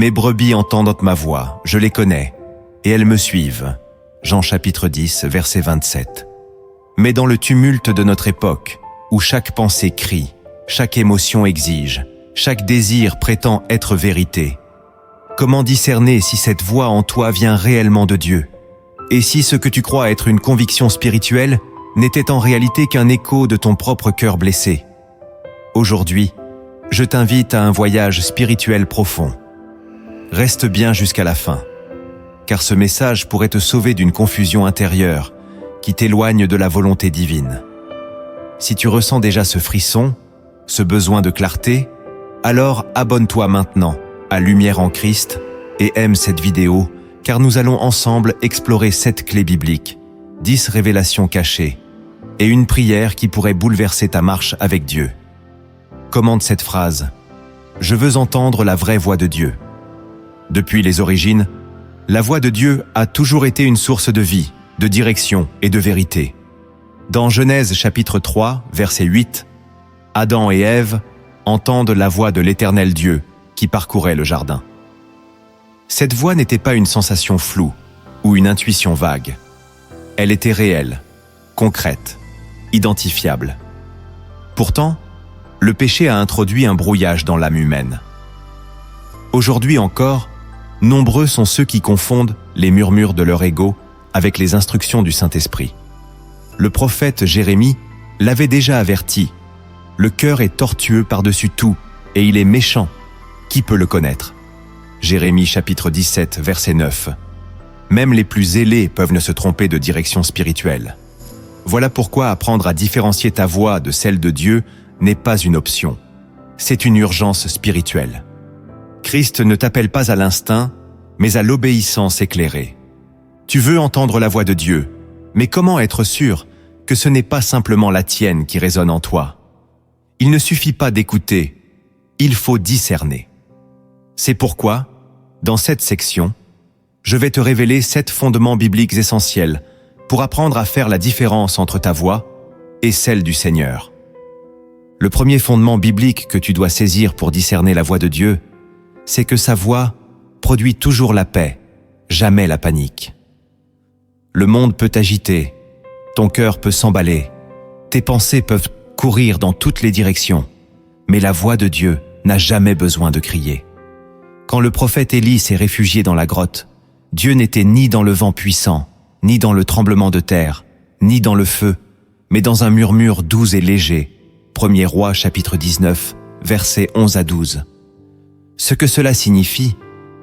Mes brebis entendent ma voix, je les connais, et elles me suivent. Jean chapitre 10, verset 27. Mais dans le tumulte de notre époque, où chaque pensée crie, chaque émotion exige, chaque désir prétend être vérité, comment discerner si cette voix en toi vient réellement de Dieu? Et si ce que tu crois être une conviction spirituelle n'était en réalité qu'un écho de ton propre cœur blessé? Aujourd'hui, je t'invite à un voyage spirituel profond. Reste bien jusqu'à la fin, car ce message pourrait te sauver d'une confusion intérieure qui t'éloigne de la volonté divine. Si tu ressens déjà ce frisson, ce besoin de clarté, alors abonne-toi maintenant à Lumière en Christ et aime cette vidéo, car nous allons ensemble explorer 7 clés bibliques, 10 révélations cachées et une prière qui pourrait bouleverser ta marche avec Dieu. Commande cette phrase: je veux entendre la vraie voix de Dieu. Depuis les origines, la voix de Dieu a toujours été une source de vie, de direction et de vérité. Dans Genèse chapitre 3, verset 8, Adam et Ève entendent la voix de l'Éternel Dieu qui parcourait le jardin. Cette voix n'était pas une sensation floue ou une intuition vague. Elle était réelle, concrète, identifiable. Pourtant, le péché a introduit un brouillage dans l'âme humaine. Aujourd'hui encore, nombreux sont ceux qui confondent les murmures de leur ego avec les instructions du Saint-Esprit. Le prophète Jérémie l'avait déjà averti. Le cœur est tortueux par-dessus tout et il est méchant. Qui peut le connaître? Jérémie chapitre 17, verset 9. Même les plus zélés peuvent ne se tromper de direction spirituelle. Voilà pourquoi apprendre à différencier ta voix de celle de Dieu n'est pas une option. C'est une urgence spirituelle. Christ ne t'appelle pas à l'instinct, mais à l'obéissance éclairée. Tu veux entendre la voix de Dieu, mais comment être sûr que ce n'est pas simplement la tienne qui résonne en toi? Il ne suffit pas d'écouter, il faut discerner. C'est pourquoi, dans cette section, je vais te révéler 7 fondements bibliques essentiels pour apprendre à faire la différence entre ta voix et celle du Seigneur. Le premier fondement biblique que tu dois saisir pour discerner la voix de Dieu, c'est que sa voix produit toujours la paix, jamais la panique. Le monde peut t'agiter, ton cœur peut s'emballer, tes pensées peuvent courir dans toutes les directions, mais la voix de Dieu n'a jamais besoin de crier. Quand le prophète Élie s'est réfugié dans la grotte, Dieu n'était ni dans le vent puissant, ni dans le tremblement de terre, ni dans le feu, mais dans un murmure doux et léger. 1er Roi chapitre 19, versets 11 à 12. Ce que cela signifie,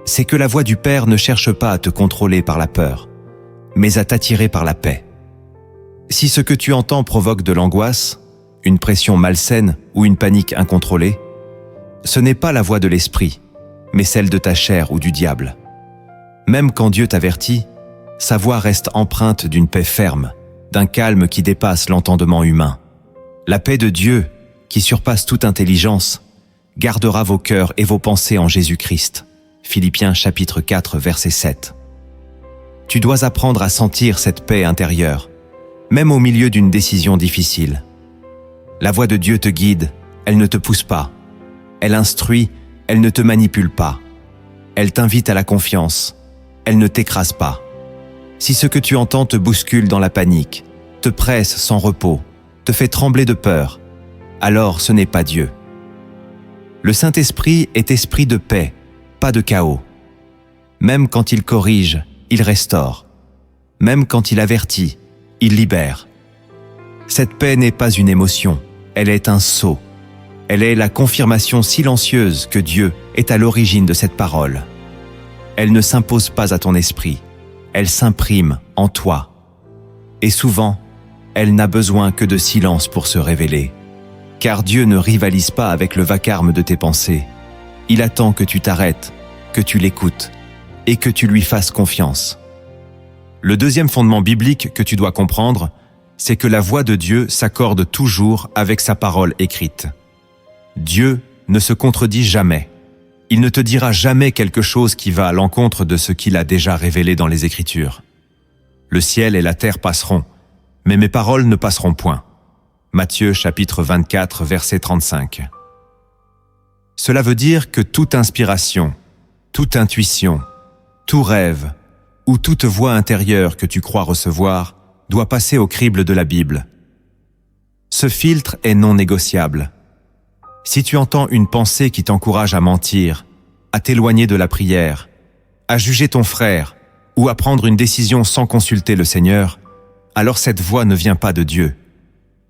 c'est que la voix du Père ne cherche pas à te contrôler par la peur, mais à t'attirer par la paix. Si ce que tu entends provoque de l'angoisse, une pression malsaine ou une panique incontrôlée, ce n'est pas la voix de l'esprit, mais celle de ta chair ou du diable. Même quand Dieu t'avertit, sa voix reste empreinte d'une paix ferme, d'un calme qui dépasse l'entendement humain. La paix de Dieu, qui surpasse toute intelligence, gardera vos cœurs et vos pensées en Jésus-Christ. Philippiens chapitre 4, verset 7. Tu dois apprendre à sentir cette paix intérieure, même au milieu d'une décision difficile. La voix de Dieu te guide, elle ne te pousse pas. Elle instruit, elle ne te manipule pas. Elle t'invite à la confiance, elle ne t'écrase pas. Si ce que tu entends te bouscule dans la panique, te presse sans repos, te fait trembler de peur, alors ce n'est pas Dieu. Le Saint-Esprit est esprit de paix, pas de chaos. Même quand il corrige, il restaure. Même quand il avertit, il libère. Cette paix n'est pas une émotion, elle est un sceau. Elle est la confirmation silencieuse que Dieu est à l'origine de cette parole. Elle ne s'impose pas à ton esprit, elle s'imprime en toi. Et souvent, elle n'a besoin que de silence pour se révéler. Car Dieu ne rivalise pas avec le vacarme de tes pensées. Il attend que tu t'arrêtes, que tu l'écoutes et que tu lui fasses confiance. Le deuxième fondement biblique que tu dois comprendre, c'est que la voix de Dieu s'accorde toujours avec sa parole écrite. Dieu ne se contredit jamais. Il ne te dira jamais quelque chose qui va à l'encontre de ce qu'il a déjà révélé dans les Écritures. Le ciel et la terre passeront, mais mes paroles ne passeront point. Matthieu chapitre 24, verset 35. Cela veut dire que toute inspiration, toute intuition, tout rêve ou toute voix intérieure que tu crois recevoir doit passer au crible de la Bible. Ce filtre est non négociable. Si tu entends une pensée qui t'encourage à mentir, à t'éloigner de la prière, à juger ton frère ou à prendre une décision sans consulter le Seigneur, alors cette voix ne vient pas de Dieu.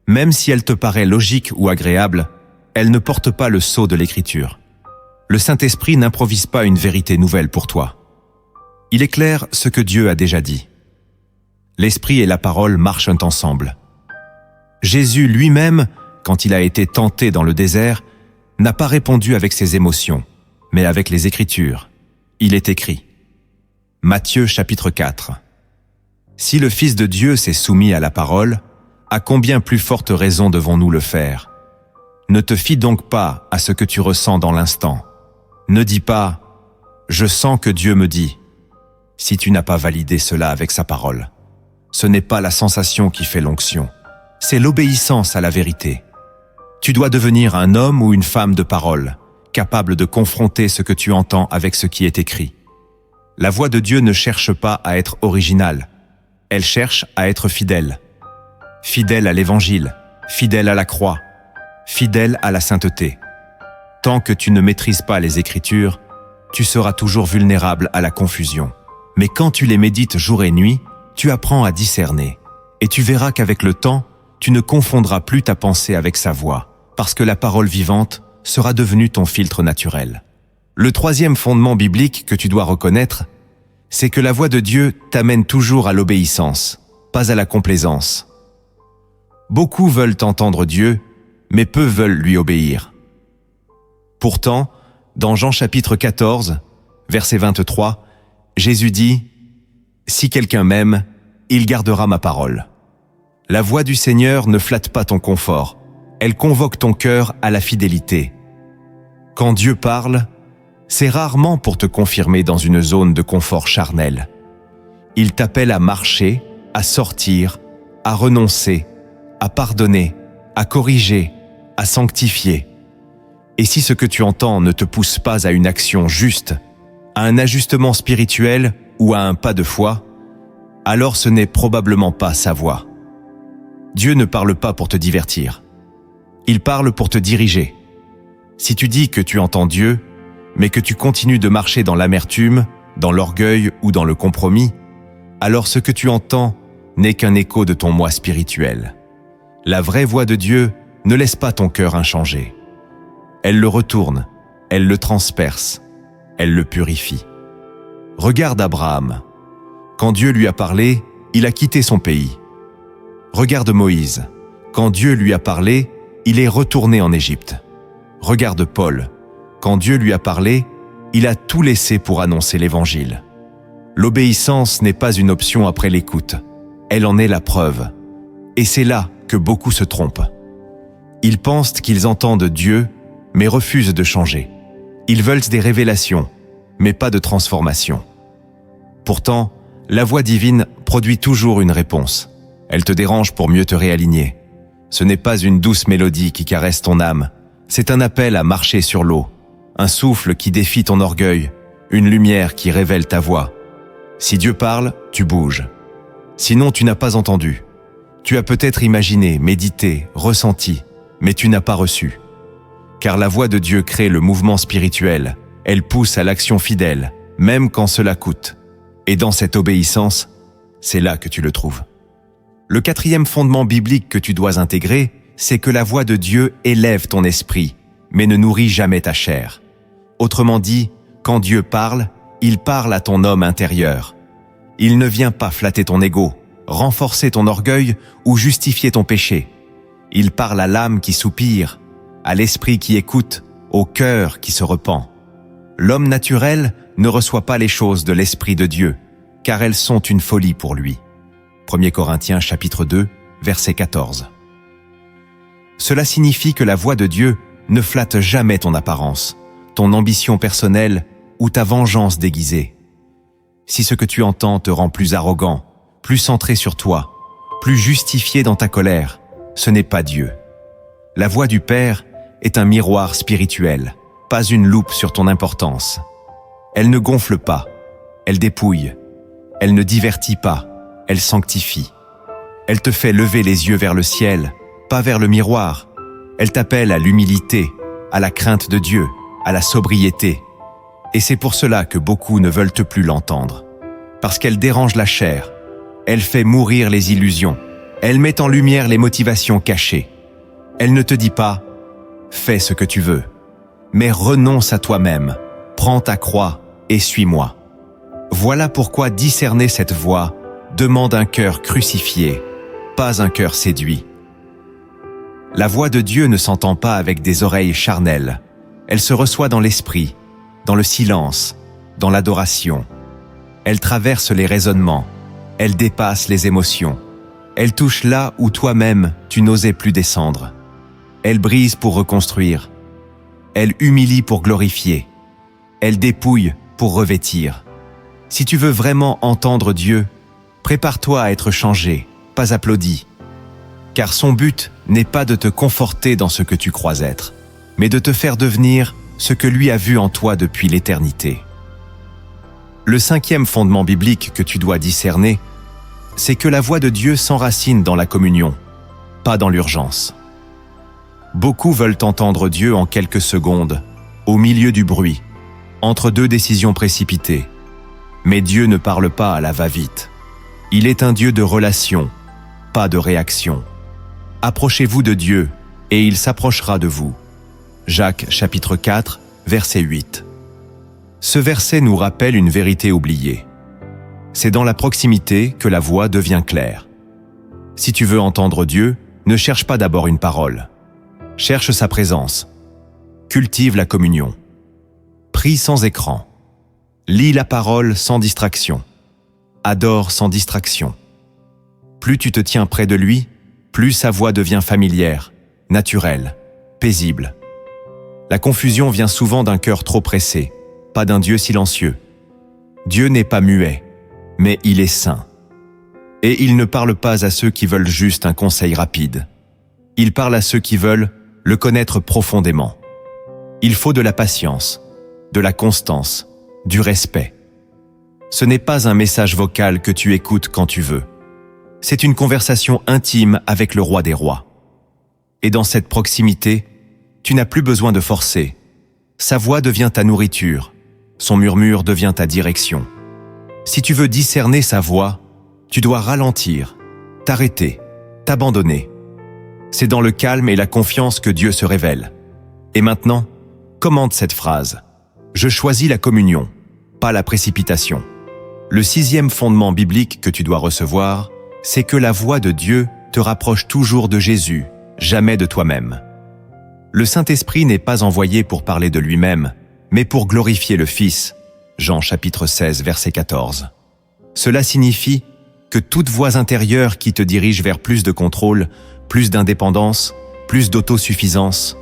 Même si elle te paraît logique ou agréable, elle ne porte pas le sceau de l'Écriture. Le Saint-Esprit n'improvise pas une vérité nouvelle pour toi. Il éclaire ce que Dieu a déjà dit. L'Esprit et la parole marchent ensemble. Jésus lui-même, quand il a été tenté dans le désert, n'a pas répondu avec ses émotions, mais avec les Écritures. Il est écrit. Matthieu chapitre 4. Si le Fils de Dieu s'est soumis à la parole, à combien plus forte raison devons-nous le faire? Ne te fie donc pas à ce que tu ressens dans l'instant. Ne dis pas « Je sens que Dieu me dit » si tu n'as pas validé cela avec sa parole. Ce n'est pas la sensation qui fait l'onction, c'est l'obéissance à la vérité. Tu dois devenir un homme ou une femme de parole, capable de confronter ce que tu entends avec ce qui est écrit. La voix de Dieu ne cherche pas à être originale, elle cherche à être fidèle. Fidèle à l'Évangile, fidèle à la croix, fidèle à la sainteté. Tant que tu ne maîtrises pas les Écritures, tu seras toujours vulnérable à la confusion. Mais quand tu les médites jour et nuit, tu apprends à discerner. Et tu verras qu'avec le temps, tu ne confondras plus ta pensée avec sa voix, parce que la parole vivante sera devenue ton filtre naturel. Le troisième fondement biblique que tu dois reconnaître, c'est que la voix de Dieu t'amène toujours à l'obéissance, pas à la complaisance. Beaucoup veulent entendre Dieu, mais peu veulent lui obéir. Pourtant, dans Jean chapitre 14, verset 23, Jésus dit « Si quelqu'un m'aime, il gardera ma parole. » La voix du Seigneur ne flatte pas ton confort, elle convoque ton cœur à la fidélité. Quand Dieu parle, c'est rarement pour te confirmer dans une zone de confort charnel. Il t'appelle à marcher, à sortir, à renoncer, à pardonner, à corriger, à sanctifier. Et si ce que tu entends ne te pousse pas à une action juste, à un ajustement spirituel ou à un pas de foi, alors ce n'est probablement pas sa voix. Dieu ne parle pas pour te divertir. Il parle pour te diriger. Si tu dis que tu entends Dieu, mais que tu continues de marcher dans l'amertume, dans l'orgueil ou dans le compromis, alors ce que tu entends n'est qu'un écho de ton moi spirituel. La vraie voix de Dieu ne laisse pas ton cœur inchangé. Elle le retourne, elle le transperce, elle le purifie. Regarde Abraham. Quand Dieu lui a parlé, il a quitté son pays. Regarde Moïse. Quand Dieu lui a parlé, il est retourné en Égypte. Regarde Paul. Quand Dieu lui a parlé, il a tout laissé pour annoncer l'Évangile. L'obéissance n'est pas une option après l'écoute. Elle en est la preuve. Et c'est là que beaucoup se trompent. Ils pensent qu'ils entendent Dieu, mais refusent de changer. Ils veulent des révélations, mais pas de transformation. Pourtant, la voix divine produit toujours une réponse. Elle te dérange pour mieux te réaligner. Ce n'est pas une douce mélodie qui caresse ton âme, c'est un appel à marcher sur l'eau, un souffle qui défie ton orgueil, une lumière qui révèle ta voix. Si Dieu parle, tu bouges. Sinon, tu n'as pas entendu. Tu as peut-être imaginé, médité, ressenti, mais tu n'as pas reçu. Car la voix de Dieu crée le mouvement spirituel, elle pousse à l'action fidèle, même quand cela coûte. Et dans cette obéissance, c'est là que tu le trouves. Le quatrième fondement biblique que tu dois intégrer, c'est que la voix de Dieu élève ton esprit, mais ne nourrit jamais ta chair. Autrement dit, quand Dieu parle, il parle à ton homme intérieur. Il ne vient pas flatter ton ego, renforcer ton orgueil ou justifier ton péché. Il parle à l'âme qui soupire, à l'esprit qui écoute, au cœur qui se repent. L'homme naturel ne reçoit pas les choses de l'Esprit de Dieu, car elles sont une folie pour lui. 1 Corinthiens chapitre 2, verset 14. Cela signifie que la voix de Dieu ne flatte jamais ton apparence, ton ambition personnelle ou ta vengeance déguisée. Si ce que tu entends te rend plus arrogant, plus centré sur toi, plus justifié dans ta colère, ce n'est pas Dieu. La voix du Père est un miroir spirituel, pas une loupe sur ton importance. Elle ne gonfle pas, elle dépouille. Elle ne divertit pas, elle sanctifie. Elle te fait lever les yeux vers le ciel, pas vers le miroir. Elle t'appelle à l'humilité, à la crainte de Dieu, à la sobriété. Et c'est pour cela que beaucoup ne veulent plus l'entendre. Parce qu'elle dérange la chair, elle fait mourir les illusions, elle met en lumière les motivations cachées. Elle ne te dit pas « fais ce que tu veux », mais renonce à toi-même, prends ta croix et suis-moi. Voilà pourquoi discerner cette voie demande un cœur crucifié, pas un cœur séduit. La voix de Dieu ne s'entend pas avec des oreilles charnelles. Elle se reçoit dans l'esprit, dans le silence, dans l'adoration. Elle traverse les raisonnements, elle dépasse les émotions. Elle touche là où toi-même tu n'osais plus descendre. Elle brise pour reconstruire. Elle humilie pour glorifier. Elle dépouille pour revêtir. Si tu veux vraiment entendre Dieu, prépare-toi à être changé, pas applaudi. Car son but n'est pas de te conforter dans ce que tu crois être, mais de te faire devenir ce que lui a vu en toi depuis l'éternité. Le 5e fondement biblique que tu dois discerner, c'est que la voix de Dieu s'enracine dans la communion, pas dans l'urgence. Beaucoup veulent entendre Dieu en quelques secondes, au milieu du bruit, entre deux décisions précipitées. Mais Dieu ne parle pas à la va-vite. Il est un Dieu de relation, pas de réaction. Approchez-vous de Dieu, et il s'approchera de vous. Jacques chapitre 4, verset 8. Ce verset nous rappelle une vérité oubliée. C'est dans la proximité que la voix devient claire. Si tu veux entendre Dieu, ne cherche pas d'abord une parole. Cherche sa présence. Cultive la communion. Prie sans écran. Lis la parole sans distraction. Adore sans distraction. Plus tu te tiens près de lui, plus sa voix devient familière, naturelle, paisible. La confusion vient souvent d'un cœur trop pressé, pas d'un Dieu silencieux. Dieu n'est pas muet, mais il est saint. Et il ne parle pas à ceux qui veulent juste un conseil rapide. Il parle à ceux qui veulent le connaître profondément. Il faut de la patience, de la constance, du respect. Ce n'est pas un message vocal que tu écoutes quand tu veux. C'est une conversation intime avec le roi des rois. Et dans cette proximité, tu n'as plus besoin de forcer. Sa voix devient ta nourriture, son murmure devient ta direction. Si tu veux discerner sa voix, tu dois ralentir, t'arrêter, t'abandonner. C'est dans le calme et la confiance que Dieu se révèle. Et maintenant, commande cette phrase. Je choisis la communion, pas la précipitation. Le 6e fondement biblique que tu dois recevoir, c'est que la voix de Dieu te rapproche toujours de Jésus, jamais de toi-même. Le Saint-Esprit n'est pas envoyé pour parler de lui-même, mais pour glorifier le Fils. Jean chapitre 16, verset 14. Cela signifie que toute voix intérieure qui te dirige vers plus de contrôle, plus d'indépendance, plus d'autosuffisance,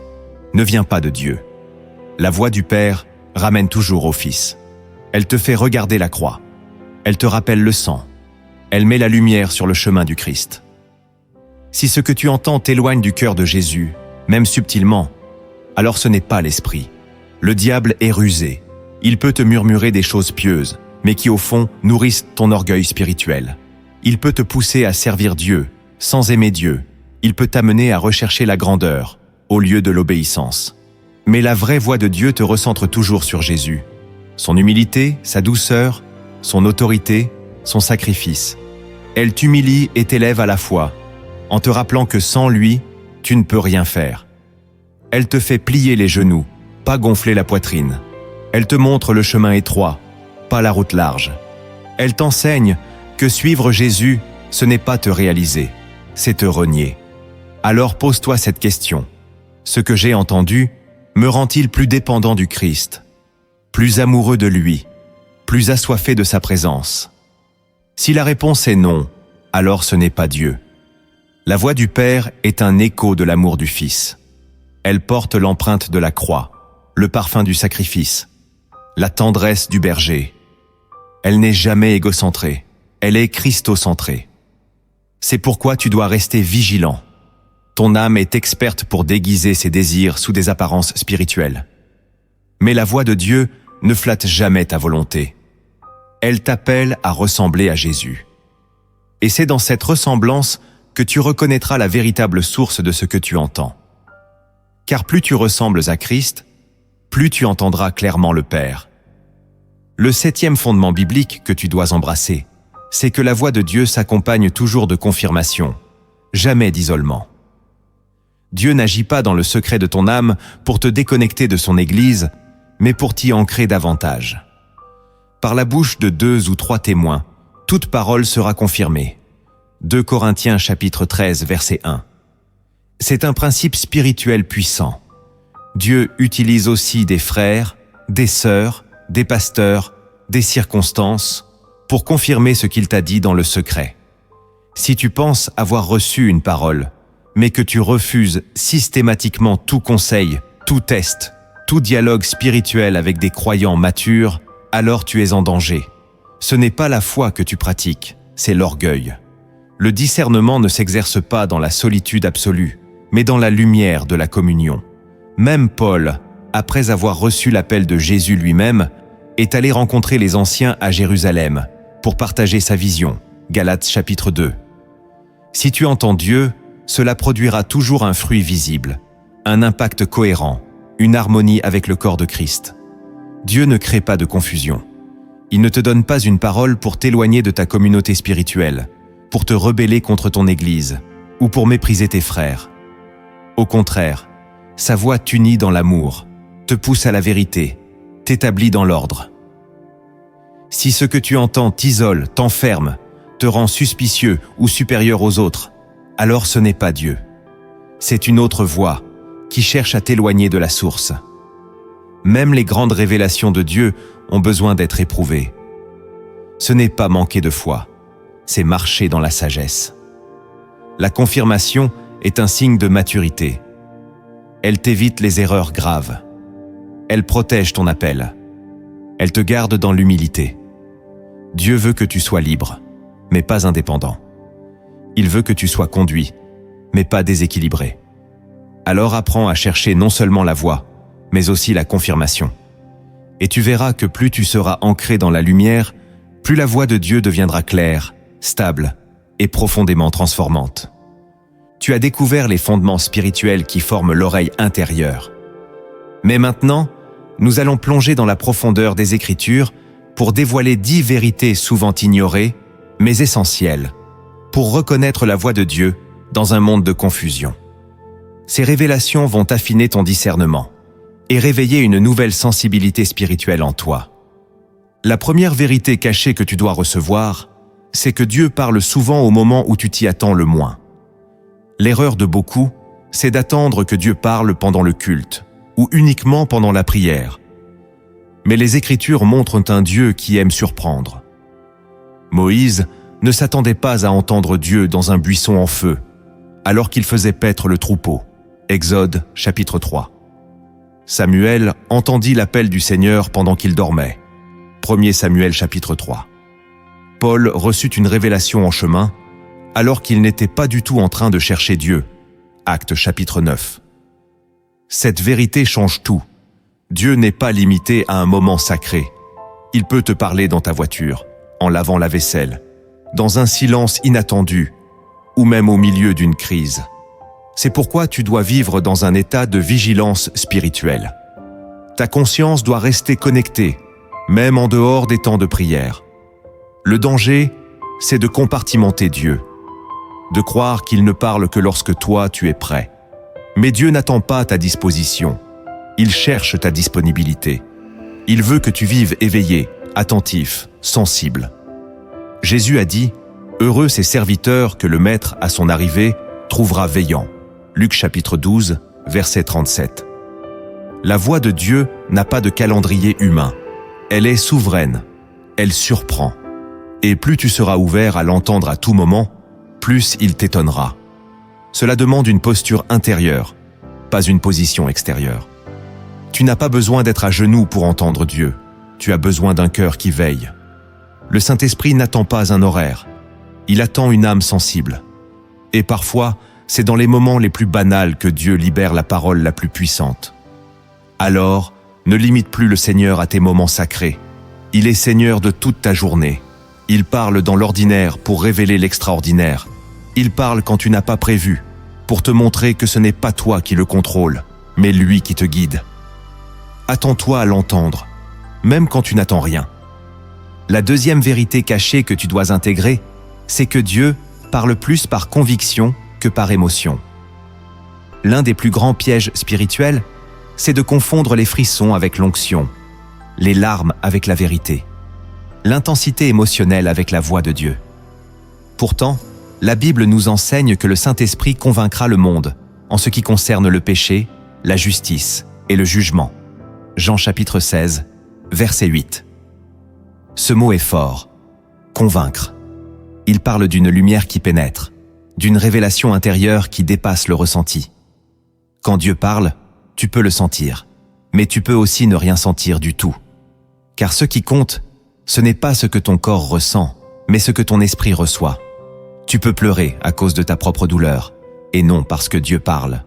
ne vient pas de Dieu. La voix du Père ramène toujours au Fils. Elle te fait regarder la croix. Elle te rappelle le sang. Elle met la lumière sur le chemin du Christ. Si ce que tu entends t'éloigne du cœur de Jésus, même subtilement, alors ce n'est pas l'esprit. Le diable est rusé. Il peut te murmurer des choses pieuses, mais qui au fond nourrissent ton orgueil spirituel. Il peut te pousser à servir Dieu, sans aimer Dieu. Il peut t'amener à rechercher la grandeur, au lieu de l'obéissance. Mais la vraie voix de Dieu te recentre toujours sur Jésus. Son humilité, sa douceur, son autorité, son sacrifice. Elle t'humilie et t'élève à la fois, en te rappelant que sans lui, tu ne peux rien faire. Elle te fait plier les genoux, pas gonfler la poitrine. Elle te montre le chemin étroit, pas la route large. Elle t'enseigne que suivre Jésus, ce n'est pas te réaliser, c'est te renier. Alors pose-toi cette question. Ce que j'ai entendu me rend-il plus dépendant du Christ, plus amoureux de lui, plus assoiffé de sa présence? Si la réponse est non, alors ce n'est pas Dieu. La voix du Père est un écho de l'amour du Fils. Elle porte l'empreinte de la croix, le parfum du sacrifice, la tendresse du berger. Elle n'est jamais égocentrée, elle est christocentrée. C'est pourquoi tu dois rester vigilant. Ton âme est experte pour déguiser ses désirs sous des apparences spirituelles. Mais la voix de Dieu ne flatte jamais ta volonté. Elle t'appelle à ressembler à Jésus. Et c'est dans cette ressemblance que tu reconnaîtras la véritable source de ce que tu entends. Car plus tu ressembles à Christ, plus tu entendras clairement le Père. Le 7e fondement biblique que tu dois embrasser, c'est que la voix de Dieu s'accompagne toujours de confirmation, jamais d'isolement. Dieu n'agit pas dans le secret de ton âme pour te déconnecter de son Église, mais pour t'y ancrer davantage. Par la bouche de 2 ou 3 témoins, toute parole sera confirmée. 2 Corinthiens chapitre 13, verset 1. C'est un principe spirituel puissant. Dieu utilise aussi des frères, des sœurs, des pasteurs, des circonstances, pour confirmer ce qu'il t'a dit dans le secret. Si tu penses avoir reçu une parole, mais que tu refuses systématiquement tout conseil, tout test, tout dialogue spirituel avec des croyants matures, alors tu es en danger. Ce n'est pas la foi que tu pratiques, c'est l'orgueil. Le discernement ne s'exerce pas dans la solitude absolue, mais dans la lumière de la communion. Même Paul, après avoir reçu l'appel de Jésus lui-même, est allé rencontrer les anciens à Jérusalem pour partager sa vision. Galates chapitre 2. Si tu entends Dieu, cela produira toujours un fruit visible, un impact cohérent, une harmonie avec le corps de Christ. Dieu ne crée pas de confusion. Il ne te donne pas une parole pour t'éloigner de ta communauté spirituelle, pour te rebeller contre ton Église ou pour mépriser tes frères. Au contraire, sa voix t'unit dans l'amour, te pousse à la vérité, t'établit dans l'ordre. Si ce que tu entends t'isole, t'enferme, te rend suspicieux ou supérieur aux autres, alors ce n'est pas Dieu. C'est une autre voix qui cherche à t'éloigner de la source. Même les grandes révélations de Dieu ont besoin d'être éprouvées. Ce n'est pas manquer de foi, c'est marcher dans la sagesse. La confirmation est un signe de maturité. Elle t'évite les erreurs graves. Elle protège ton appel. Elle te garde dans l'humilité. Dieu veut que tu sois libre, mais pas indépendant. Il veut que tu sois conduit, mais pas déséquilibré. Alors apprends à chercher non seulement la voie, mais aussi la confirmation. Et tu verras que plus tu seras ancré dans la lumière, plus la voix de Dieu deviendra claire, stable et profondément transformante. Tu as découvert les fondements spirituels qui forment l'oreille intérieure. Mais maintenant, nous allons plonger dans la profondeur des Écritures pour dévoiler 10 vérités souvent ignorées, mais essentielles, pour reconnaître la voix de Dieu dans un monde de confusion. Ces révélations vont affiner ton discernement et réveiller une nouvelle sensibilité spirituelle en toi. La première vérité cachée que tu dois recevoir, c'est que Dieu parle souvent au moment où tu t'y attends le moins. L'erreur de beaucoup, c'est d'attendre que Dieu parle pendant le culte ou uniquement pendant la prière. Mais les Écritures montrent un Dieu qui aime surprendre. Moïse ne s'attendait pas à entendre Dieu dans un buisson en feu, alors qu'il faisait paître le troupeau. Exode chapitre 3. Samuel entendit l'appel du Seigneur pendant qu'il dormait. 1 Samuel chapitre 3. Paul reçut une révélation en chemin, alors qu'il n'était pas du tout en train de chercher Dieu. Actes chapitre 9. Cette vérité change tout. Dieu n'est pas limité à un moment sacré. Il peut te parler dans ta voiture, en lavant la vaisselle, dans un silence inattendu, ou même au milieu d'une crise. C'est pourquoi tu dois vivre dans un état de vigilance spirituelle. Ta conscience doit rester connectée, même en dehors des temps de prière. Le danger, c'est de compartimenter Dieu, de croire qu'il ne parle que lorsque toi tu es prêt. Mais Dieu n'attend pas ta disposition. Il cherche ta disponibilité. Il veut que tu vives éveillé, attentif, sensible. Jésus a dit « Heureux ces serviteurs que le Maître, à son arrivée, trouvera veillants ». Luc chapitre 12, verset 37. La voix de Dieu n'a pas de calendrier humain. Elle est souveraine. Elle surprend. Et plus tu seras ouvert à l'entendre à tout moment, plus il t'étonnera. Cela demande une posture intérieure, pas une position extérieure. Tu n'as pas besoin d'être à genoux pour entendre Dieu. Tu as besoin d'un cœur qui veille. Le Saint-Esprit n'attend pas un horaire. Il attend une âme sensible. Et parfois, c'est dans les moments les plus banals que Dieu libère la parole la plus puissante. Alors, Ne limite plus le Seigneur à tes moments sacrés. Il est Seigneur de toute ta journée. Il parle dans l'ordinaire pour révéler l'extraordinaire. Il parle quand tu n'as pas prévu, pour te montrer que ce n'est pas toi qui le contrôle, mais lui qui te guide. Attends-toi à l'entendre, même quand tu n'attends rien. La deuxième vérité cachée que tu dois intégrer, c'est que Dieu parle plus par conviction que par émotion. L'un des plus grands pièges spirituels, c'est de confondre les frissons avec l'onction, les larmes avec la vérité, l'intensité émotionnelle avec la voix de Dieu. Pourtant, la Bible nous enseigne que le Saint-Esprit convaincra le monde en ce qui concerne le péché, la justice et le jugement. Jean chapitre 16, verset 8. Ce mot est fort, convaincre. Il parle d'une lumière qui pénètre, d'une révélation intérieure qui dépasse le ressenti. Quand Dieu parle, tu peux le sentir, mais tu peux aussi ne rien sentir du tout. Car ce qui compte, ce n'est pas ce que ton corps ressent, mais ce que ton esprit reçoit. Tu peux pleurer à cause de ta propre douleur, et non parce que Dieu parle.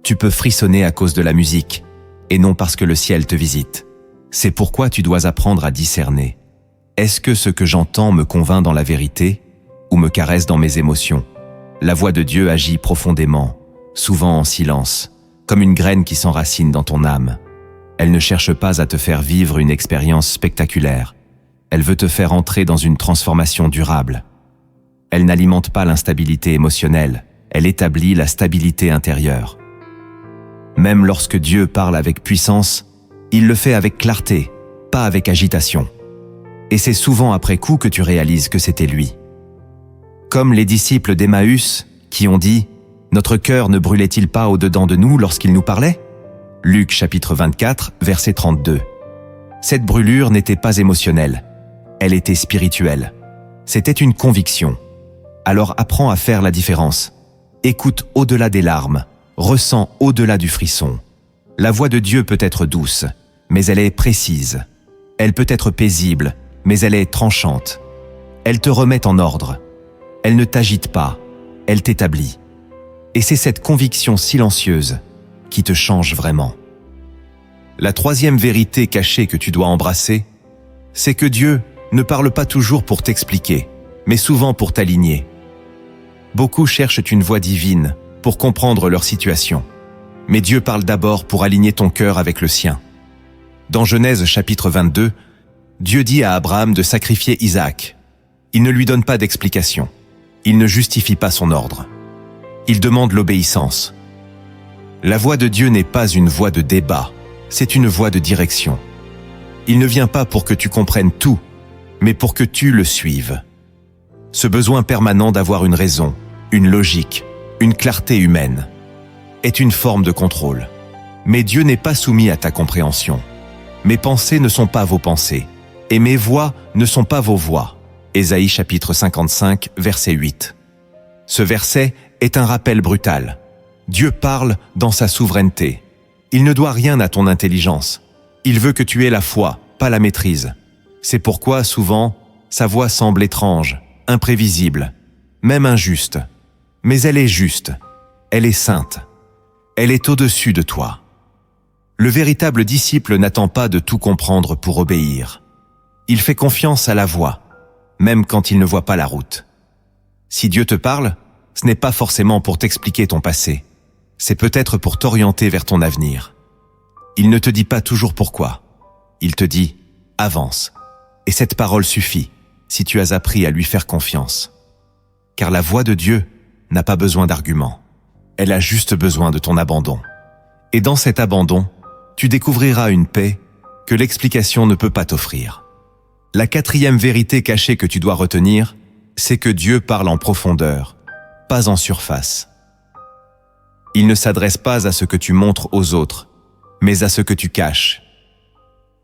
Tu peux frissonner à cause de la musique, et non parce que le ciel te visite. C'est pourquoi tu dois apprendre à discerner. Est-ce que ce que j'entends me convainc dans la vérité, ou me caresse dans mes émotions? La voix de Dieu agit profondément, souvent en silence, comme une graine qui s'enracine dans ton âme. Elle ne cherche pas à te faire vivre une expérience spectaculaire. Elle veut te faire entrer dans une transformation durable. Elle n'alimente pas l'instabilité émotionnelle, elle établit la stabilité intérieure. Même lorsque Dieu parle avec puissance, il le fait avec clarté, pas avec agitation. Et c'est souvent après coup que tu réalises que c'était lui. Comme les disciples d'Emmaüs qui ont dit « Notre cœur ne brûlait-il pas au-dedans de nous lorsqu'il nous parlait ?» Luc chapitre 24, verset 32. Cette brûlure n'était pas émotionnelle, elle était spirituelle. C'était une conviction. Alors apprends à faire la différence. Écoute au-delà des larmes, ressens au-delà du frisson. La voix de Dieu peut être douce, mais elle est précise. Elle peut être paisible, mais elle est tranchante. Elle te remet en ordre. Elle ne t'agite pas, elle t'établit. Et c'est cette conviction silencieuse qui te change vraiment. La troisième vérité cachée que tu dois embrasser, c'est que Dieu ne parle pas toujours pour t'expliquer, mais souvent pour t'aligner. Beaucoup cherchent une voix divine pour comprendre leur situation, mais Dieu parle d'abord pour aligner ton cœur avec le sien. Dans Genèse chapitre 22, Dieu dit à Abraham de sacrifier Isaac. Il ne lui donne pas d'explication. Il ne justifie pas son ordre. Il demande l'obéissance. La voix de Dieu n'est pas une voix de débat, c'est une voix de direction. Il ne vient pas pour que tu comprennes tout, mais pour que tu le suives. Ce besoin permanent d'avoir une raison, une logique, une clarté humaine, est une forme de contrôle. Mais Dieu n'est pas soumis à ta compréhension. Mes pensées ne sont pas vos pensées, et mes voix ne sont pas vos voix. Ésaïe chapitre 55, verset 8. Ce verset est un rappel brutal. Dieu parle dans sa souveraineté. Il ne doit rien à ton intelligence. Il veut que tu aies la foi, pas la maîtrise. C'est pourquoi, souvent, sa voix semble étrange, imprévisible, même injuste. Mais elle est juste, elle est sainte, elle est au-dessus de toi. Le véritable disciple n'attend pas de tout comprendre pour obéir. Il fait confiance à la voix, même quand il ne voit pas la route. Si Dieu te parle, ce n'est pas forcément pour t'expliquer ton passé, c'est peut-être pour t'orienter vers ton avenir. Il ne te dit pas toujours pourquoi, il te dit « avance ». Et cette parole suffit, si tu as appris à lui faire confiance. Car la voix de Dieu n'a pas besoin d'arguments, elle a juste besoin de ton abandon. Et dans cet abandon, tu découvriras une paix que l'explication ne peut pas t'offrir. La quatrième vérité cachée que tu dois retenir, c'est que Dieu parle en profondeur, pas en surface. Il ne s'adresse pas à ce que tu montres aux autres, mais à ce que tu caches.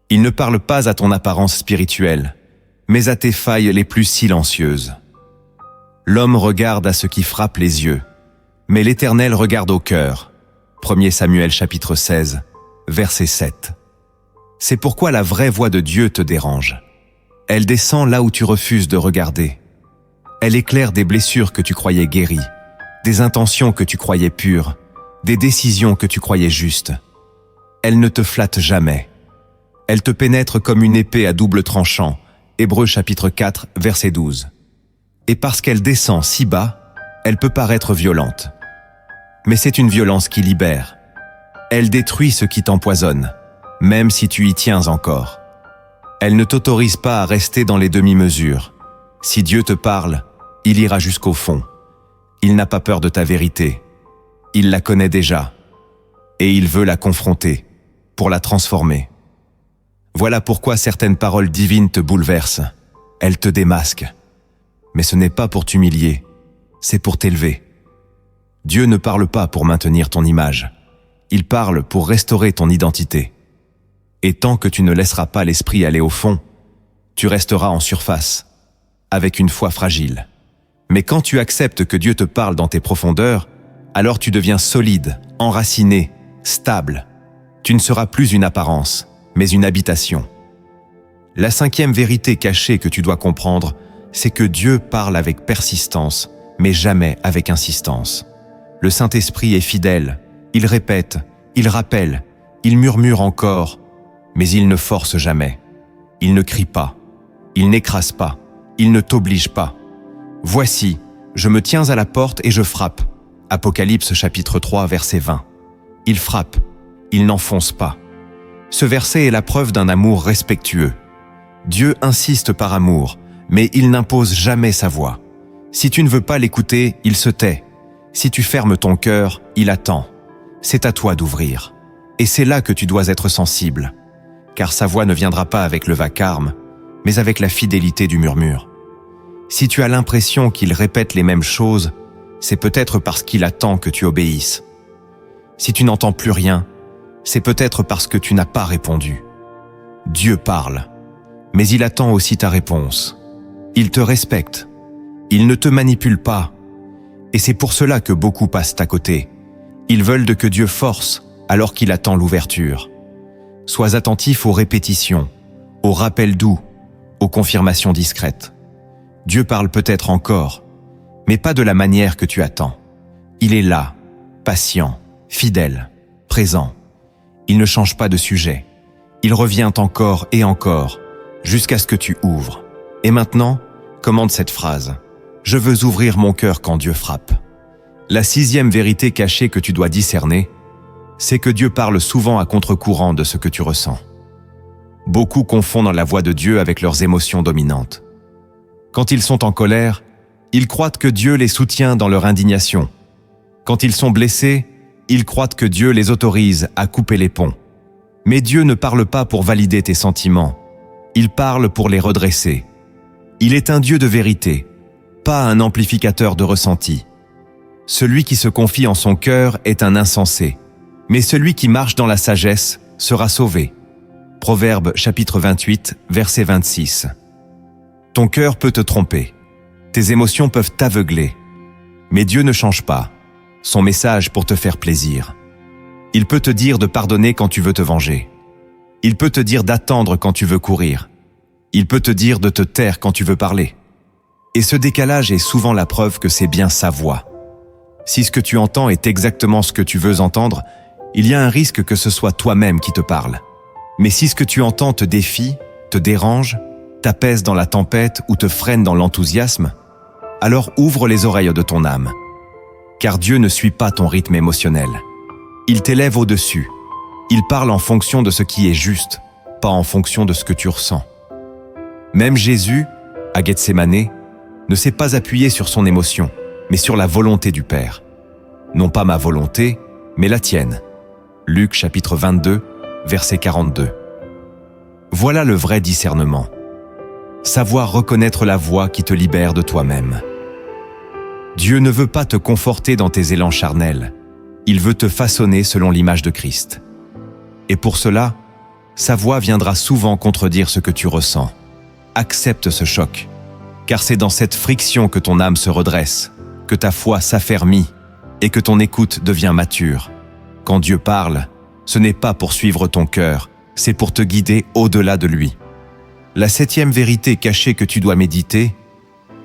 Il ne parle pas à ton apparence spirituelle, mais à tes failles les plus silencieuses. L'homme regarde à ce qui frappe les yeux, mais l'Éternel regarde au cœur. 1 Samuel chapitre 16, verset 7. C'est pourquoi la vraie voix de Dieu te dérange. Elle descend là où tu refuses de regarder. Elle éclaire des blessures que tu croyais guéries, des intentions que tu croyais pures, des décisions que tu croyais justes. Elle ne te flatte jamais, Elle te pénètre comme une épée à double tranchant. Hébreux chapitre 4, verset 12. Et parce qu'elle descend si bas, elle peut paraître violente. Mais c'est une violence qui libère. Elle détruit ce qui t'empoisonne, même si tu y tiens encore. Elle ne t'autorise pas à rester dans les demi-mesures. Si Dieu te parle, il ira jusqu'au fond. Il n'a pas peur de ta vérité. Il la connaît déjà. Et il veut la confronter, pour la transformer. Voilà pourquoi certaines paroles divines te bouleversent. Elles te démasquent. Mais ce n'est pas pour t'humilier, c'est pour t'élever. Dieu ne parle pas pour maintenir ton image. Il parle pour restaurer ton identité. Et tant que tu ne laisseras pas l'esprit aller au fond, tu resteras en surface, avec une foi fragile. Mais quand tu acceptes que Dieu te parle dans tes profondeurs, alors tu deviens solide, enraciné, stable. Tu ne seras plus une apparence, mais une habitation. La cinquième vérité cachée que tu dois comprendre, c'est que Dieu parle avec persistance, mais jamais avec insistance. Le Saint-Esprit est fidèle, il répète, il rappelle, il murmure encore, mais il ne force jamais. Il ne crie pas, il n'écrase pas, il ne t'oblige pas. Voici, je me tiens à la porte et je frappe. Apocalypse chapitre 3, verset 20. Il frappe, il n'enfonce pas. Ce verset est la preuve d'un amour respectueux. Dieu insiste par amour, mais il n'impose jamais sa voix. Si tu ne veux pas l'écouter, il se tait. Si tu fermes ton cœur, il attend. C'est à toi d'ouvrir. Et c'est là que tu dois être sensible. Car sa voix ne viendra pas avec le vacarme, mais avec la fidélité du murmure. Si tu as l'impression qu'il répète les mêmes choses, c'est peut-être parce qu'il attend que tu obéisses. Si tu n'entends plus rien, c'est peut-être parce que tu n'as pas répondu. Dieu parle, mais il attend aussi ta réponse. Il te respecte. Il ne te manipule pas. Et c'est pour cela que beaucoup passent à côté. Ils veulent que Dieu force alors qu'il attend l'ouverture. Sois attentif aux répétitions, aux rappels doux, aux confirmations discrètes. Dieu parle peut-être encore, mais pas de la manière que tu attends. Il est là, patient, fidèle, présent. Il ne change pas de sujet. Il revient encore et encore, jusqu'à ce que tu ouvres. Et maintenant, commande cette phrase. Je veux ouvrir mon cœur quand Dieu frappe. La sixième vérité cachée que tu dois discerner, c'est que Dieu parle souvent à contre-courant de ce que tu ressens. Beaucoup confondent la voix de Dieu avec leurs émotions dominantes. Quand ils sont en colère, ils croient que Dieu les soutient dans leur indignation. Quand ils sont blessés, ils croient que Dieu les autorise à couper les ponts. Mais Dieu ne parle pas pour valider tes sentiments. Il parle pour les redresser. Il est un Dieu de vérité, pas un amplificateur de ressenti. Celui qui se confie en son cœur est un insensé, mais celui qui marche dans la sagesse sera sauvé. Proverbe chapitre 28, verset 26. Ton cœur peut te tromper, tes émotions peuvent t'aveugler, mais Dieu ne change pas, son message pour te faire plaisir. Il peut te dire de pardonner quand tu veux te venger. Il peut te dire d'attendre quand tu veux courir. Il peut te dire de te taire quand tu veux parler. Et ce décalage est souvent la preuve que c'est bien sa voix. Si ce que tu entends est exactement ce que tu veux entendre, il y a un risque que ce soit toi-même qui te parle. Mais si ce que tu entends te défie, te dérange, t'apaise dans la tempête ou te freine dans l'enthousiasme, alors ouvre les oreilles de ton âme. Car Dieu ne suit pas ton rythme émotionnel. Il t'élève au-dessus. Il parle en fonction de ce qui est juste, pas en fonction de ce que tu ressens. Même Jésus, à Gethsémanée, ne s'est pas appuyé sur son émotion, mais sur la volonté du Père. Non pas ma volonté, mais la tienne. Luc chapitre 22, verset 42. Voilà le vrai discernement. Savoir reconnaître la voix qui te libère de toi-même. Dieu ne veut pas te conforter dans tes élans charnels. Il veut te façonner selon l'image de Christ. Et pour cela, sa voix viendra souvent contredire ce que tu ressens. Accepte ce choc, car c'est dans cette friction que ton âme se redresse, que ta foi s'affermit et que ton écoute devient mature. Quand Dieu parle, ce n'est pas pour suivre ton cœur, c'est pour te guider au-delà de lui. La septième vérité cachée que tu dois méditer,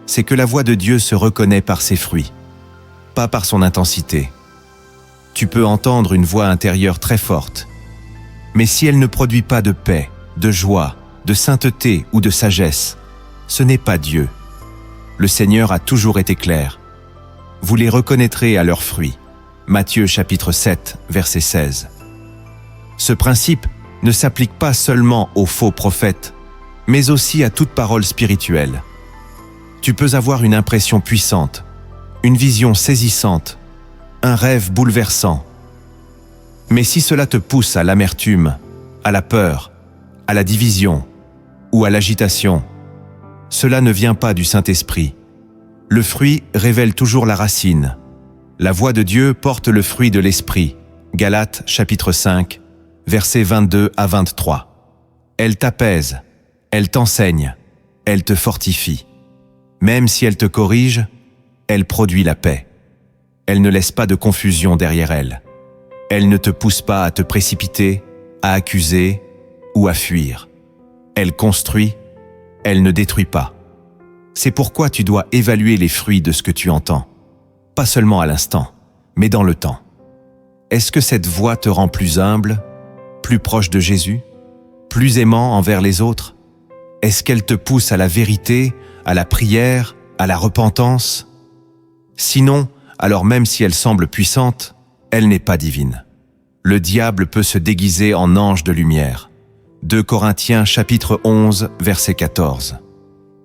c'est que la voix de Dieu se reconnaît par ses fruits, pas par son intensité. Tu peux entendre une voix intérieure très forte, mais si elle ne produit pas de paix, de joie, de sainteté ou de sagesse, ce n'est pas Dieu. Le Seigneur a toujours été clair. Vous les reconnaîtrez à leurs fruits. Matthieu chapitre 7, verset 16. Ce principe ne s'applique pas seulement aux faux prophètes, mais aussi à toute parole spirituelle. Tu peux avoir une impression puissante, une vision saisissante, un rêve bouleversant. Mais si cela te pousse à l'amertume, à la peur, à la division ou à l'agitation, cela ne vient pas du Saint-Esprit. Le fruit révèle toujours la racine. La voix de Dieu porte le fruit de l'Esprit. Galates chapitre 5, versets 22 à 23. Elle t'apaise, elle t'enseigne, elle te fortifie. Même si elle te corrige, elle produit la paix. Elle ne laisse pas de confusion derrière elle. Elle ne te pousse pas à te précipiter, à accuser ou à fuir. Elle construit, elle ne détruit pas. C'est pourquoi tu dois évaluer les fruits de ce que tu entends. Pas seulement à l'instant, mais dans le temps. Est-ce que cette voix te rend plus humble, plus proche de Jésus, plus aimant envers les autres? Est-ce qu'elle te pousse à la vérité, à la prière, à la repentance? Sinon, alors même si elle semble puissante, elle n'est pas divine. Le diable peut se déguiser en ange de lumière. 2 Corinthiens chapitre 11, verset 14.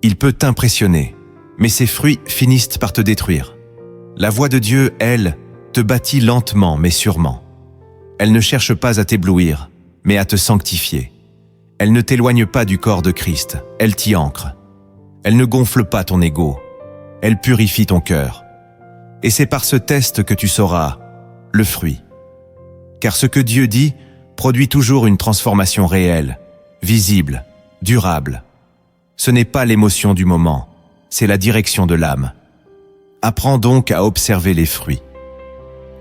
Il peut t'impressionner, mais ses fruits finissent par te détruire. La voix de Dieu, elle, te bâtit lentement mais sûrement. Elle ne cherche pas à t'éblouir, mais à te sanctifier. Elle ne t'éloigne pas du corps de Christ, elle t'y ancre. Elle ne gonfle pas ton ego, elle purifie ton cœur. Et c'est par ce test que tu sauras le fruit. Car ce que Dieu dit produit toujours une transformation réelle, visible, durable. Ce n'est pas l'émotion du moment, c'est la direction de l'âme. Apprends donc à observer les fruits.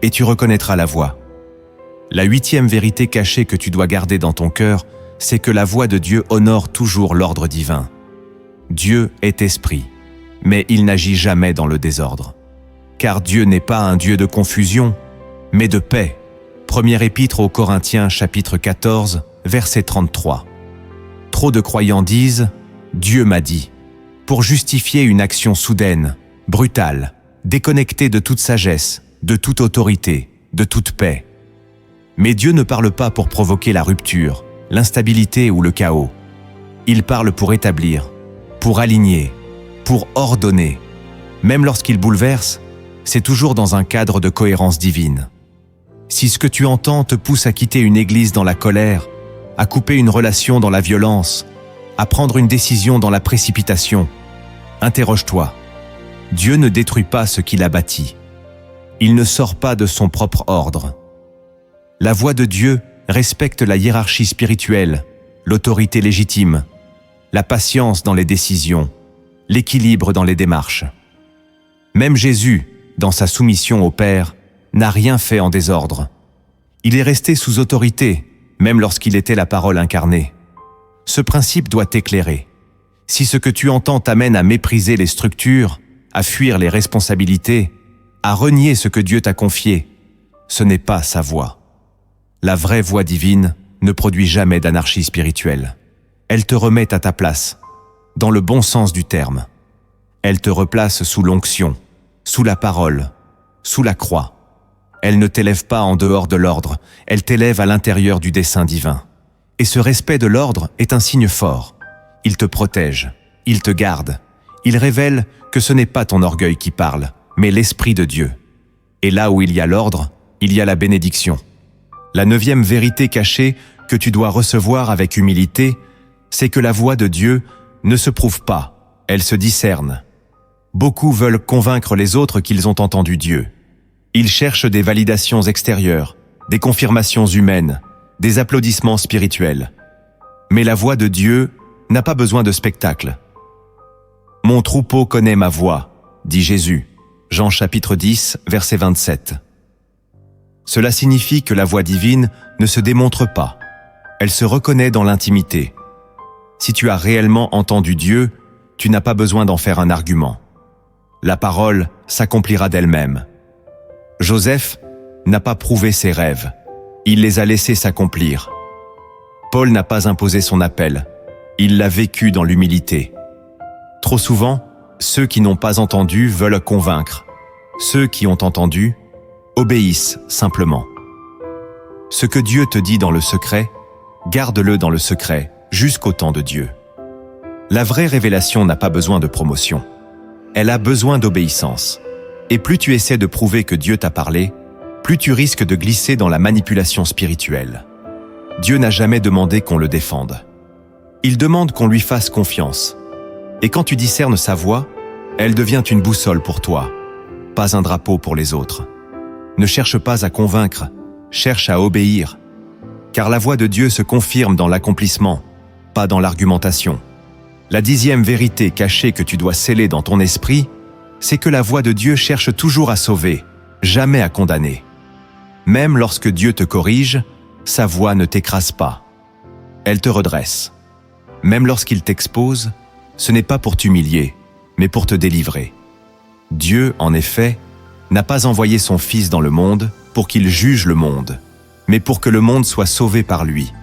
Et tu reconnaîtras la voix. La 8e vérité cachée que tu dois garder dans ton cœur, c'est que la voix de Dieu honore toujours l'ordre divin. Dieu est esprit, mais il n'agit jamais dans le désordre. Car Dieu n'est pas un Dieu de confusion, mais de paix. Première épître aux Corinthiens chapitre 14, verset 33. Trop de croyants disent « Dieu m'a dit » pour justifier une action soudaine, brutale, déconnectée de toute sagesse, de toute autorité, de toute paix. Mais Dieu ne parle pas pour provoquer la rupture, l'instabilité ou le chaos. Il parle pour établir, pour aligner, pour ordonner. Même lorsqu'il bouleverse, c'est toujours dans un cadre de cohérence divine. Si ce que tu entends te pousse à quitter une église dans la colère, à couper une relation dans la violence, à prendre une décision dans la précipitation, interroge-toi. Dieu ne détruit pas ce qu'il a bâti. Il ne sort pas de son propre ordre. La voix de Dieu respecte la hiérarchie spirituelle, l'autorité légitime, la patience dans les décisions, l'équilibre dans les démarches. Même Jésus, dans sa soumission au Père, n'a rien fait en désordre. Il est resté sous autorité, même lorsqu'il était la parole incarnée. Ce principe doit t'éclairer. Si ce que tu entends t'amène à mépriser les structures, à fuir les responsabilités, à renier ce que Dieu t'a confié, ce n'est pas sa voix. La vraie voix divine ne produit jamais d'anarchie spirituelle. Elle te remet à ta place, dans le bon sens du terme. Elle te replace sous l'onction, sous la parole, sous la croix. Elle ne t'élève pas en dehors de l'ordre, elle t'élève à l'intérieur du dessein divin. Et ce respect de l'ordre est un signe fort. Il te protège, il te garde, il révèle que ce n'est pas ton orgueil qui parle, mais l'Esprit de Dieu. Et là où il y a l'ordre, il y a la bénédiction. La 9e vérité cachée que tu dois recevoir avec humilité, c'est que la voix de Dieu ne se prouve pas, elle se discerne. Beaucoup veulent convaincre les autres qu'ils ont entendu Dieu. Ils cherchent des validations extérieures, des confirmations humaines, des applaudissements spirituels. Mais la voix de Dieu n'a pas besoin de spectacle. « Mon troupeau connaît ma voix », dit Jésus. Jean chapitre 10, verset 27. Cela signifie que la voix divine ne se démontre pas. Elle se reconnaît dans l'intimité. Si tu as réellement entendu Dieu, tu n'as pas besoin d'en faire un argument. La parole s'accomplira d'elle-même. Joseph n'a pas prouvé ses rêves. Il les a laissés s'accomplir. Paul n'a pas imposé son appel, il l'a vécu dans l'humilité. Trop souvent, ceux qui n'ont pas entendu veulent convaincre. Ceux qui ont entendu obéissent simplement. Ce que Dieu te dit dans le secret, garde-le dans le secret jusqu'au temps de Dieu. La vraie révélation n'a pas besoin de promotion. Elle a besoin d'obéissance. Et plus tu essaies de prouver que Dieu t'a parlé, plus tu risques de glisser dans la manipulation spirituelle. Dieu n'a jamais demandé qu'on le défende. Il demande qu'on lui fasse confiance. Et quand tu discernes sa voix, elle devient une boussole pour toi, pas un drapeau pour les autres. Ne cherche pas à convaincre, cherche à obéir. Car la voix de Dieu se confirme dans l'accomplissement, pas dans l'argumentation. La 10e vérité cachée que tu dois sceller dans ton esprit, c'est que la voix de Dieu cherche toujours à sauver, jamais à condamner. Même lorsque Dieu te corrige, sa voix ne t'écrase pas. Elle te redresse. Même lorsqu'il t'expose, ce n'est pas pour t'humilier, mais pour te délivrer. Dieu, en effet, n'a pas envoyé son Fils dans le monde pour qu'il juge le monde, mais pour que le monde soit sauvé par lui.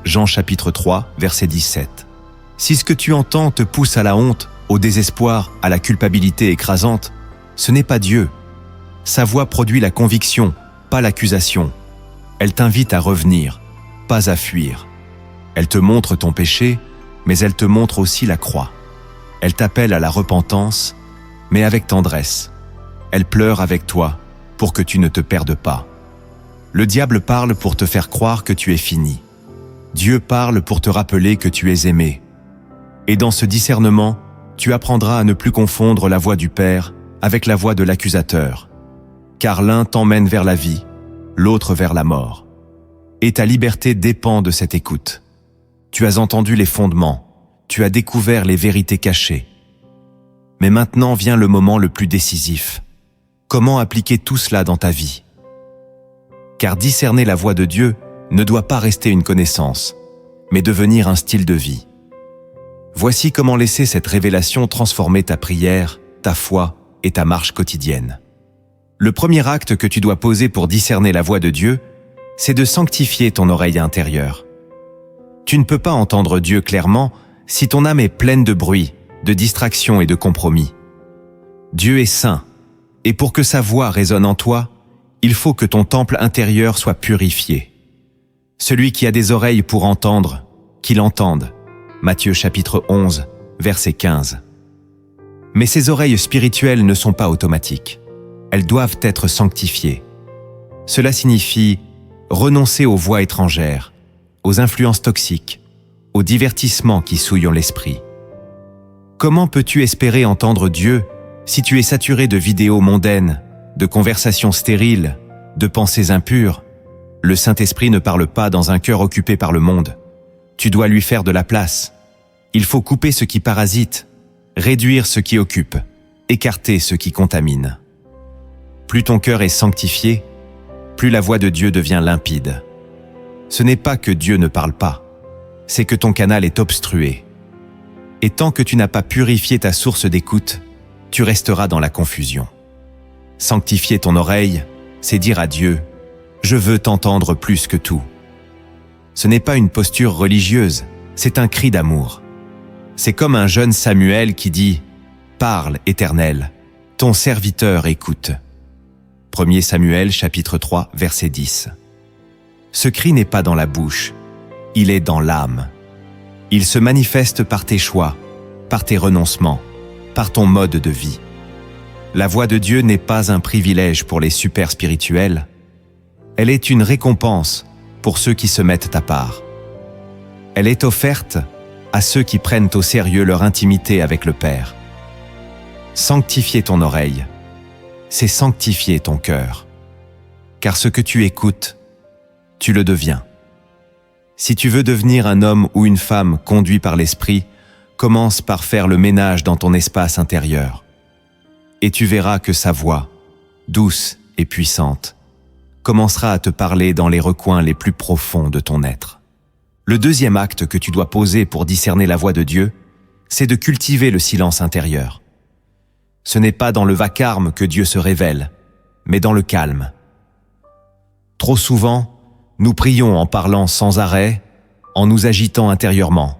Jean chapitre 3, verset 17. Si ce que tu entends te pousse à la honte, au désespoir, à la culpabilité écrasante, ce n'est pas Dieu. Sa voix produit la conviction, pas l'accusation. Elle t'invite à revenir, pas à fuir. Elle te montre ton péché, mais elle te montre aussi la croix. Elle t'appelle à la repentance, mais avec tendresse. Elle pleure avec toi, pour que tu ne te perdes pas. Le diable parle pour te faire croire que tu es fini. Dieu parle pour te rappeler que tu es aimé. Et dans ce discernement, tu apprendras à ne plus confondre la voix du Père avec la voix de l'accusateur. Car l'un t'emmène vers la vie, l'autre vers la mort. Et ta liberté dépend de cette écoute. Tu as entendu les fondements, tu as découvert les vérités cachées. Mais maintenant vient le moment le plus décisif. Comment appliquer tout cela dans ta vie? Car discerner la voix de Dieu ne doit pas rester une connaissance, mais devenir un style de vie. Voici comment laisser cette révélation transformer ta prière, ta foi et ta marche quotidienne. Le premier acte que tu dois poser pour discerner la voix de Dieu, c'est de sanctifier ton oreille intérieure. Tu ne peux pas entendre Dieu clairement si ton âme est pleine de bruit, de distractions et de compromis. Dieu est saint, et pour que sa voix résonne en toi, il faut que ton temple intérieur soit purifié. Celui qui a des oreilles pour entendre, qu'il entende. Matthieu chapitre 11, verset 15. Mais ces oreilles spirituelles ne sont pas automatiques. Elles doivent être sanctifiées. Cela signifie renoncer aux voix étrangères, aux influences toxiques, aux divertissements qui souillent l'esprit. Comment peux-tu espérer entendre Dieu si tu es saturé de vidéos mondaines, de conversations stériles, de pensées impures? Le Saint-Esprit ne parle pas dans un cœur occupé par le monde. Tu dois lui faire de la place. Il faut couper ce qui parasite, réduire ce qui occupe, écarter ce qui contamine. Plus ton cœur est sanctifié, plus la voix de Dieu devient limpide. Ce n'est pas que Dieu ne parle pas, c'est que ton canal est obstrué. Et tant que tu n'as pas purifié ta source d'écoute, tu resteras dans la confusion. Sanctifier ton oreille, c'est dire à Dieu « Je veux t'entendre plus que tout ». Ce n'est pas une posture religieuse, c'est un cri d'amour. C'est comme un jeune Samuel qui dit « Parle, Éternel, ton serviteur écoute ». 1 Samuel chapitre 3 verset 10. Ce cri n'est pas dans la bouche, il est dans l'âme. Il se manifeste par tes choix, par tes renoncements, par ton mode de vie. La voix de Dieu n'est pas un privilège pour les super spirituels, elle est une récompense pour ceux qui se mettent à part. Elle est offerte à ceux qui prennent au sérieux leur intimité avec le Père. Sanctifier ton oreille, c'est sanctifier ton cœur. Car ce que tu écoutes, tu le deviens. Si tu veux devenir un homme ou une femme conduit par l'Esprit, commence par faire le ménage dans ton espace intérieur. Et tu verras que sa voix, douce et puissante, commencera à te parler dans les recoins les plus profonds de ton être. Le deuxième acte que tu dois poser pour discerner la voix de Dieu, c'est de cultiver le silence intérieur. Ce n'est pas dans le vacarme que Dieu se révèle, mais dans le calme. Trop souvent, nous prions en parlant sans arrêt, en nous agitant intérieurement,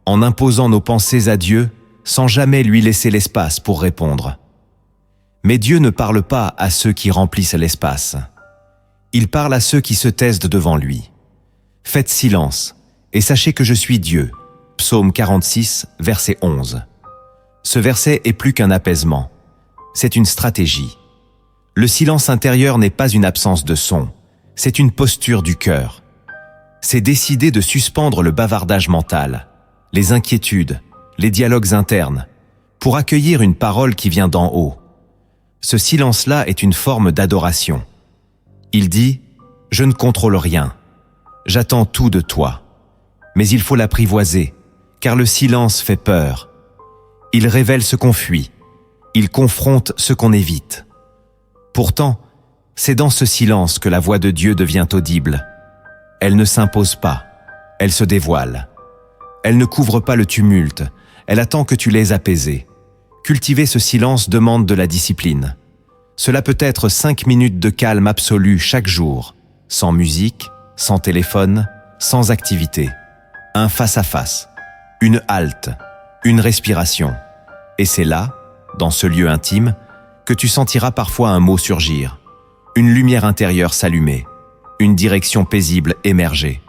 en imposant nos pensées à Dieu sans jamais lui laisser l'espace pour répondre. Mais Dieu ne parle pas à ceux qui remplissent l'espace. Il parle à ceux qui se taisent devant lui. Faites silence et sachez que je suis Dieu. Psaume 46, verset 11. Ce verset est plus qu'un apaisement. C'est une stratégie. Le silence intérieur n'est pas une absence de son, c'est une posture du cœur. C'est décider de suspendre le bavardage mental, les inquiétudes, les dialogues internes, pour accueillir une parole qui vient d'en haut. Ce silence-là est une forme d'adoration. Il dit « Je ne contrôle rien, j'attends tout de toi ». Mais il faut l'apprivoiser, car le silence fait peur. Il révèle ce qu'on fuit, il confronte ce qu'on évite. Pourtant, c'est dans ce silence que la voix de Dieu devient audible. Elle ne s'impose pas, elle se dévoile. Elle ne couvre pas le tumulte, elle attend que tu l'aies apaisé. Cultiver ce silence demande de la discipline. Cela peut être 5 minutes de calme absolu chaque jour, sans musique, sans téléphone, sans activité. Un face-à-face, une halte, une respiration. Et c'est là, dans ce lieu intime, que tu sentiras parfois un mot surgir, une lumière intérieure s'allumer, une direction paisible émerger.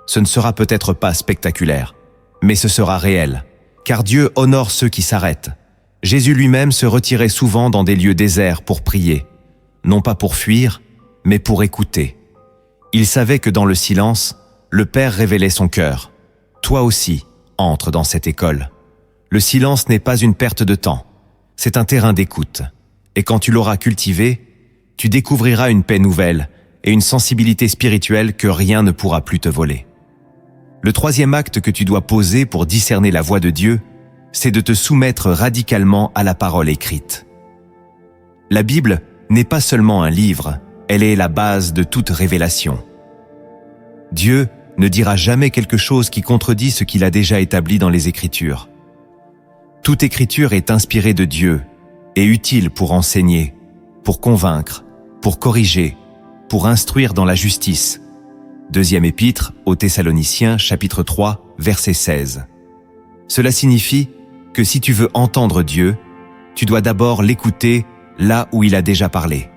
Ce ne sera peut-être pas spectaculaire, mais ce sera réel, car Dieu honore ceux qui s'arrêtent. Jésus lui-même se retirait souvent dans des lieux déserts pour prier, non pas pour fuir, mais pour écouter. Il savait que dans le silence, le Père révélait son cœur. Toi aussi, entre dans cette école. Le silence n'est pas une perte de temps, c'est un terrain d'écoute. Et quand tu l'auras cultivé, tu découvriras une paix nouvelle et une sensibilité spirituelle que rien ne pourra plus te voler. Le troisième acte que tu dois poser pour discerner la voix de Dieu, c'est de te soumettre radicalement à la parole écrite. La Bible n'est pas seulement un livre, elle est la base de toute révélation. Dieu ne dira jamais quelque chose qui contredit ce qu'il a déjà établi dans les Écritures. Toute Écriture est inspirée de Dieu et utile pour enseigner, pour convaincre, pour corriger, pour instruire dans la justice. Deuxième épître aux Thessaloniciens, chapitre 3, verset 16. Cela signifie que si tu veux entendre Dieu, tu dois d'abord l'écouter là où il a déjà parlé.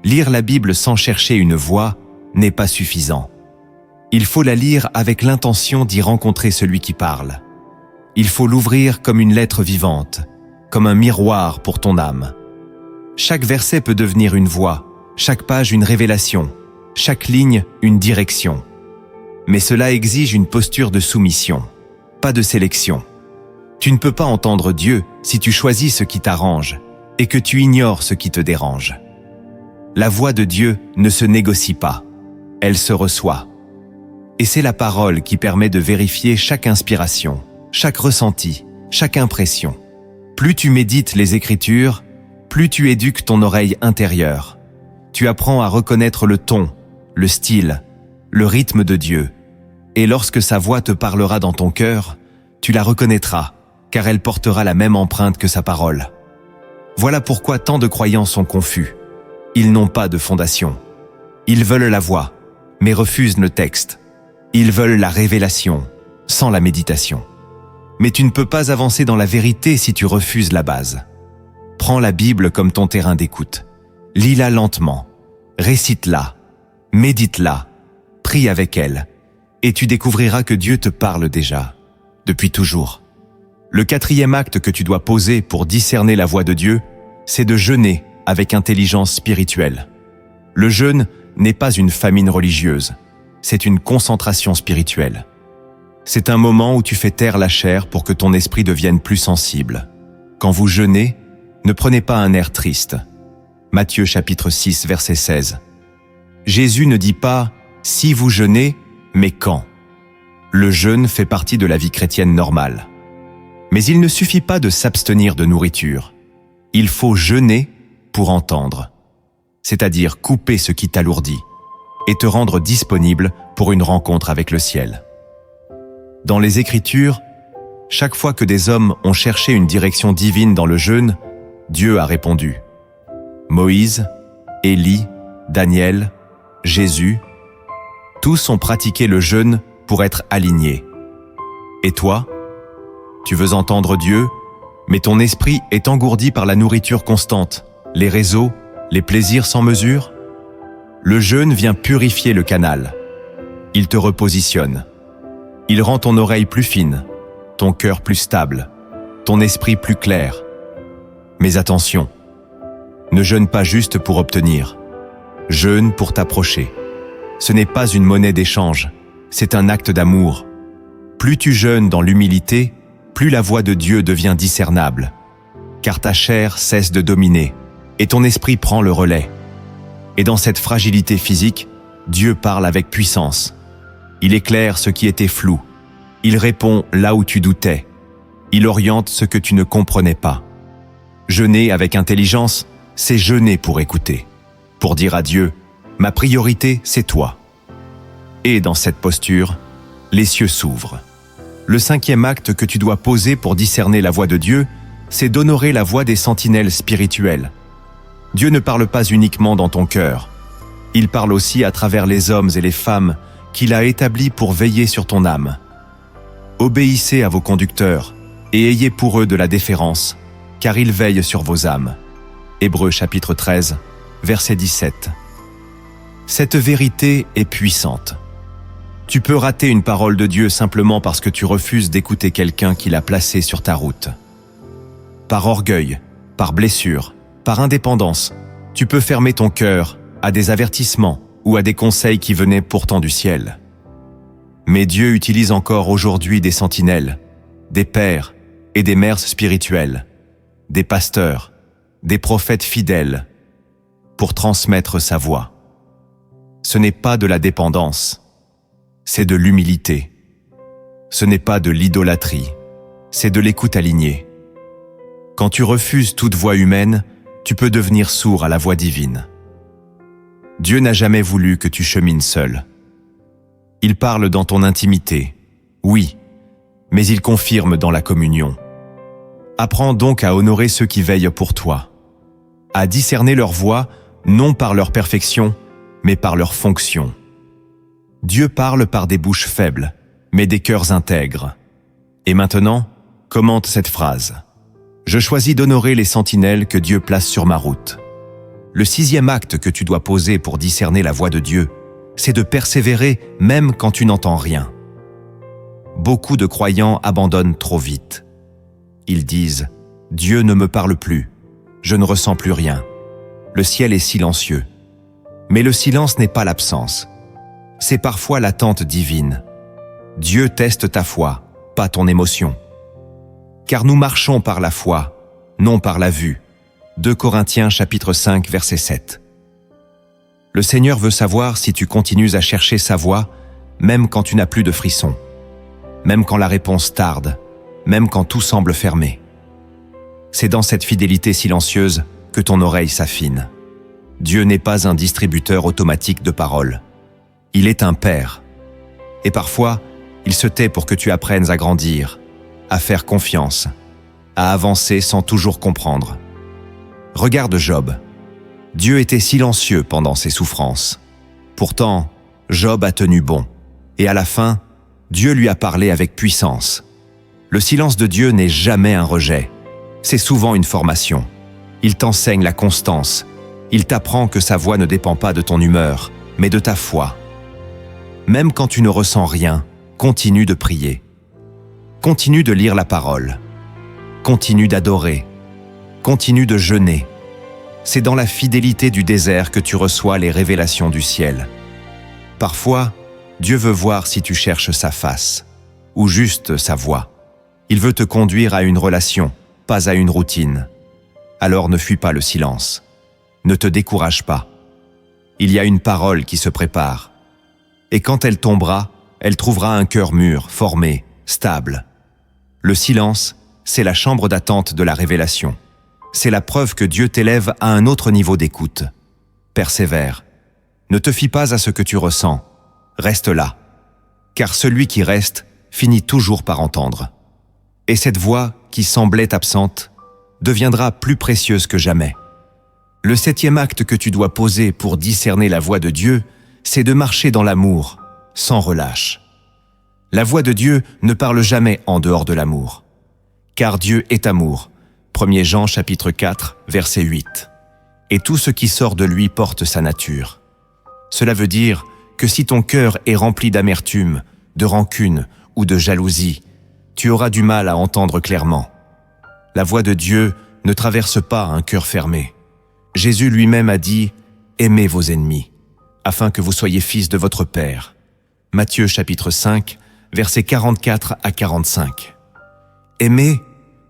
Lire la Bible sans chercher une voix n'est pas suffisant. Il faut la lire avec l'intention d'y rencontrer celui qui parle. Il faut l'ouvrir comme une lettre vivante, comme un miroir pour ton âme. Chaque verset peut devenir une voix, chaque page une révélation, chaque ligne une direction. Mais cela exige une posture de soumission, pas de sélection. Tu ne peux pas entendre Dieu si tu choisis ce qui t'arrange et que tu ignores ce qui te dérange. La voix de Dieu ne se négocie pas, elle se reçoit. Et c'est la parole qui permet de vérifier chaque inspiration, chaque ressenti, chaque impression. Plus tu médites les Écritures, plus tu éduques ton oreille intérieure. Tu apprends à reconnaître le ton, le style, le rythme de Dieu. Et lorsque sa voix te parlera dans ton cœur, tu la reconnaîtras, car elle portera la même empreinte que sa parole. Voilà pourquoi tant de croyants sont confus. Ils n'ont pas de fondation. Ils veulent la voix, mais refusent le texte. Ils veulent la révélation, sans la méditation. Mais tu ne peux pas avancer dans la vérité si tu refuses la base. Prends la Bible comme ton terrain d'écoute. Lis-la lentement, récite-la, médite-la, prie avec elle, et tu découvriras que Dieu te parle déjà, depuis toujours. Le quatrième acte que tu dois poser pour discerner la voix de Dieu, c'est de jeûner avec intelligence spirituelle. Le jeûne n'est pas une famine religieuse, c'est une concentration spirituelle. C'est un moment où tu fais taire la chair pour que ton esprit devienne plus sensible. Quand vous jeûnez, ne prenez pas un air triste. Matthieu chapitre 6, verset 16. Jésus ne dit pas « si vous jeûnez », mais « quand ». Le jeûne fait partie de la vie chrétienne normale. Mais il ne suffit pas de s'abstenir de nourriture. Il faut jeûner pour entendre, c'est-à-dire couper ce qui t'alourdit et te rendre disponible pour une rencontre avec le ciel. Dans les Écritures, chaque fois que des hommes ont cherché une direction divine dans le jeûne, Dieu a répondu. Moïse, Élie, Daniel, Jésus, tous ont pratiqué le jeûne pour être aligné. Et toi? Tu veux entendre Dieu, mais ton esprit est engourdi par la nourriture constante, les réseaux, les plaisirs sans mesure? Le jeûne vient purifier le canal. Il te repositionne. Il rend ton oreille plus fine, ton cœur plus stable, ton esprit plus clair. Mais attention, ne jeûne pas juste pour obtenir. Jeûne pour t'approcher. Ce n'est pas une monnaie d'échange, c'est un acte d'amour. Plus tu jeûnes dans l'humilité, plus la voix de Dieu devient discernable, car ta chair cesse de dominer et ton esprit prend le relais. Et dans cette fragilité physique, Dieu parle avec puissance. Il éclaire ce qui était flou. Il répond là où tu doutais. Il oriente ce que tu ne comprenais pas. Jeûner avec intelligence, c'est jeûner pour écouter, pour dire à Dieu, ma priorité, c'est toi. Et dans cette posture, les cieux s'ouvrent. Le 5e acte que tu dois poser pour discerner la voix de Dieu, c'est d'honorer la voix des sentinelles spirituelles. Dieu ne parle pas uniquement dans ton cœur. Il parle aussi à travers les hommes et les femmes qu'il a établis pour veiller sur ton âme. Obéissez à vos conducteurs et ayez pour eux de la déférence, car ils veillent sur vos âmes. Hébreux chapitre 13, verset 17. Cette vérité est puissante. Tu peux rater une parole de Dieu simplement parce que tu refuses d'écouter quelqu'un qui l'a placé sur ta route. Par orgueil, par blessure, par indépendance, tu peux fermer ton cœur à des avertissements ou à des conseils qui venaient pourtant du ciel. Mais Dieu utilise encore aujourd'hui des sentinelles, des pères et des mères spirituelles, des pasteurs, des prophètes fidèles, pour transmettre sa voix. Ce n'est pas de la dépendance, c'est de l'humilité. Ce n'est pas de l'idolâtrie, c'est de l'écoute alignée. Quand tu refuses toute voix humaine, tu peux devenir sourd à la voix divine. Dieu n'a jamais voulu que tu chemines seul. Il parle dans ton intimité, oui, mais il confirme dans la communion. Apprends donc à honorer ceux qui veillent pour toi, à discerner leur voix, non par leur perfection, mais par leur fonction. Dieu parle par des bouches faibles, mais des cœurs intègres. Et maintenant, commente cette phrase. Je choisis d'honorer les sentinelles que Dieu place sur ma route. Le 6e acte que tu dois poser pour discerner la voix de Dieu, c'est de persévérer même quand tu n'entends rien. Beaucoup de croyants abandonnent trop vite. Ils disent « Dieu ne me parle plus, je ne ressens plus rien. Le ciel est silencieux. » Mais le silence n'est pas l'absence. C'est parfois l'attente divine. Dieu teste ta foi, pas ton émotion. Car nous marchons par la foi, non par la vue. 2 Corinthiens chapitre 5 verset 7. Le Seigneur veut savoir si tu continues à chercher sa voix, même quand tu n'as plus de frissons, même quand la réponse tarde, même quand tout semble fermé. C'est dans cette fidélité silencieuse que ton oreille s'affine. Dieu n'est pas un distributeur automatique de paroles. Il est un père. Et parfois, il se tait pour que tu apprennes à grandir, à faire confiance, à avancer sans toujours comprendre. Regarde Job. Dieu était silencieux pendant ses souffrances. Pourtant, Job a tenu bon. Et à la fin, Dieu lui a parlé avec puissance. Le silence de Dieu n'est jamais un rejet. C'est souvent une formation. Il t'enseigne la constance. Il t'apprend que sa voix ne dépend pas de ton humeur, mais de ta foi. Même quand tu ne ressens rien, continue de prier. Continue de lire la parole. Continue d'adorer. Continue de jeûner. C'est dans la fidélité du désert que tu reçois les révélations du ciel. Parfois, Dieu veut voir si tu cherches sa face, ou juste sa voix. Il veut te conduire à une relation, pas à une routine. Alors ne fuis pas le silence. Ne te décourage pas. Il y a une parole qui se prépare. Et quand elle tombera, elle trouvera un cœur mûr, formé, stable. Le silence, c'est la chambre d'attente de la révélation. C'est la preuve que Dieu t'élève à un autre niveau d'écoute. Persévère. Ne te fie pas à ce que tu ressens. Reste là. Car celui qui reste finit toujours par entendre. Et cette voix, qui semblait absente, deviendra plus précieuse que jamais. Le 7e acte que tu dois poser pour discerner la voix de Dieu, c'est de marcher dans l'amour, sans relâche. La voix de Dieu ne parle jamais en dehors de l'amour. Car Dieu est amour. 1 Jean chapitre 4, verset 8. Et tout ce qui sort de lui porte sa nature. Cela veut dire que si ton cœur est rempli d'amertume, de rancune ou de jalousie, tu auras du mal à entendre clairement. La voix de Dieu ne traverse pas un cœur fermé. Jésus lui-même a dit « Aimez vos ennemis, afin que vous soyez fils de votre Père ». Matthieu chapitre 5, versets 44 à 45. Aimer,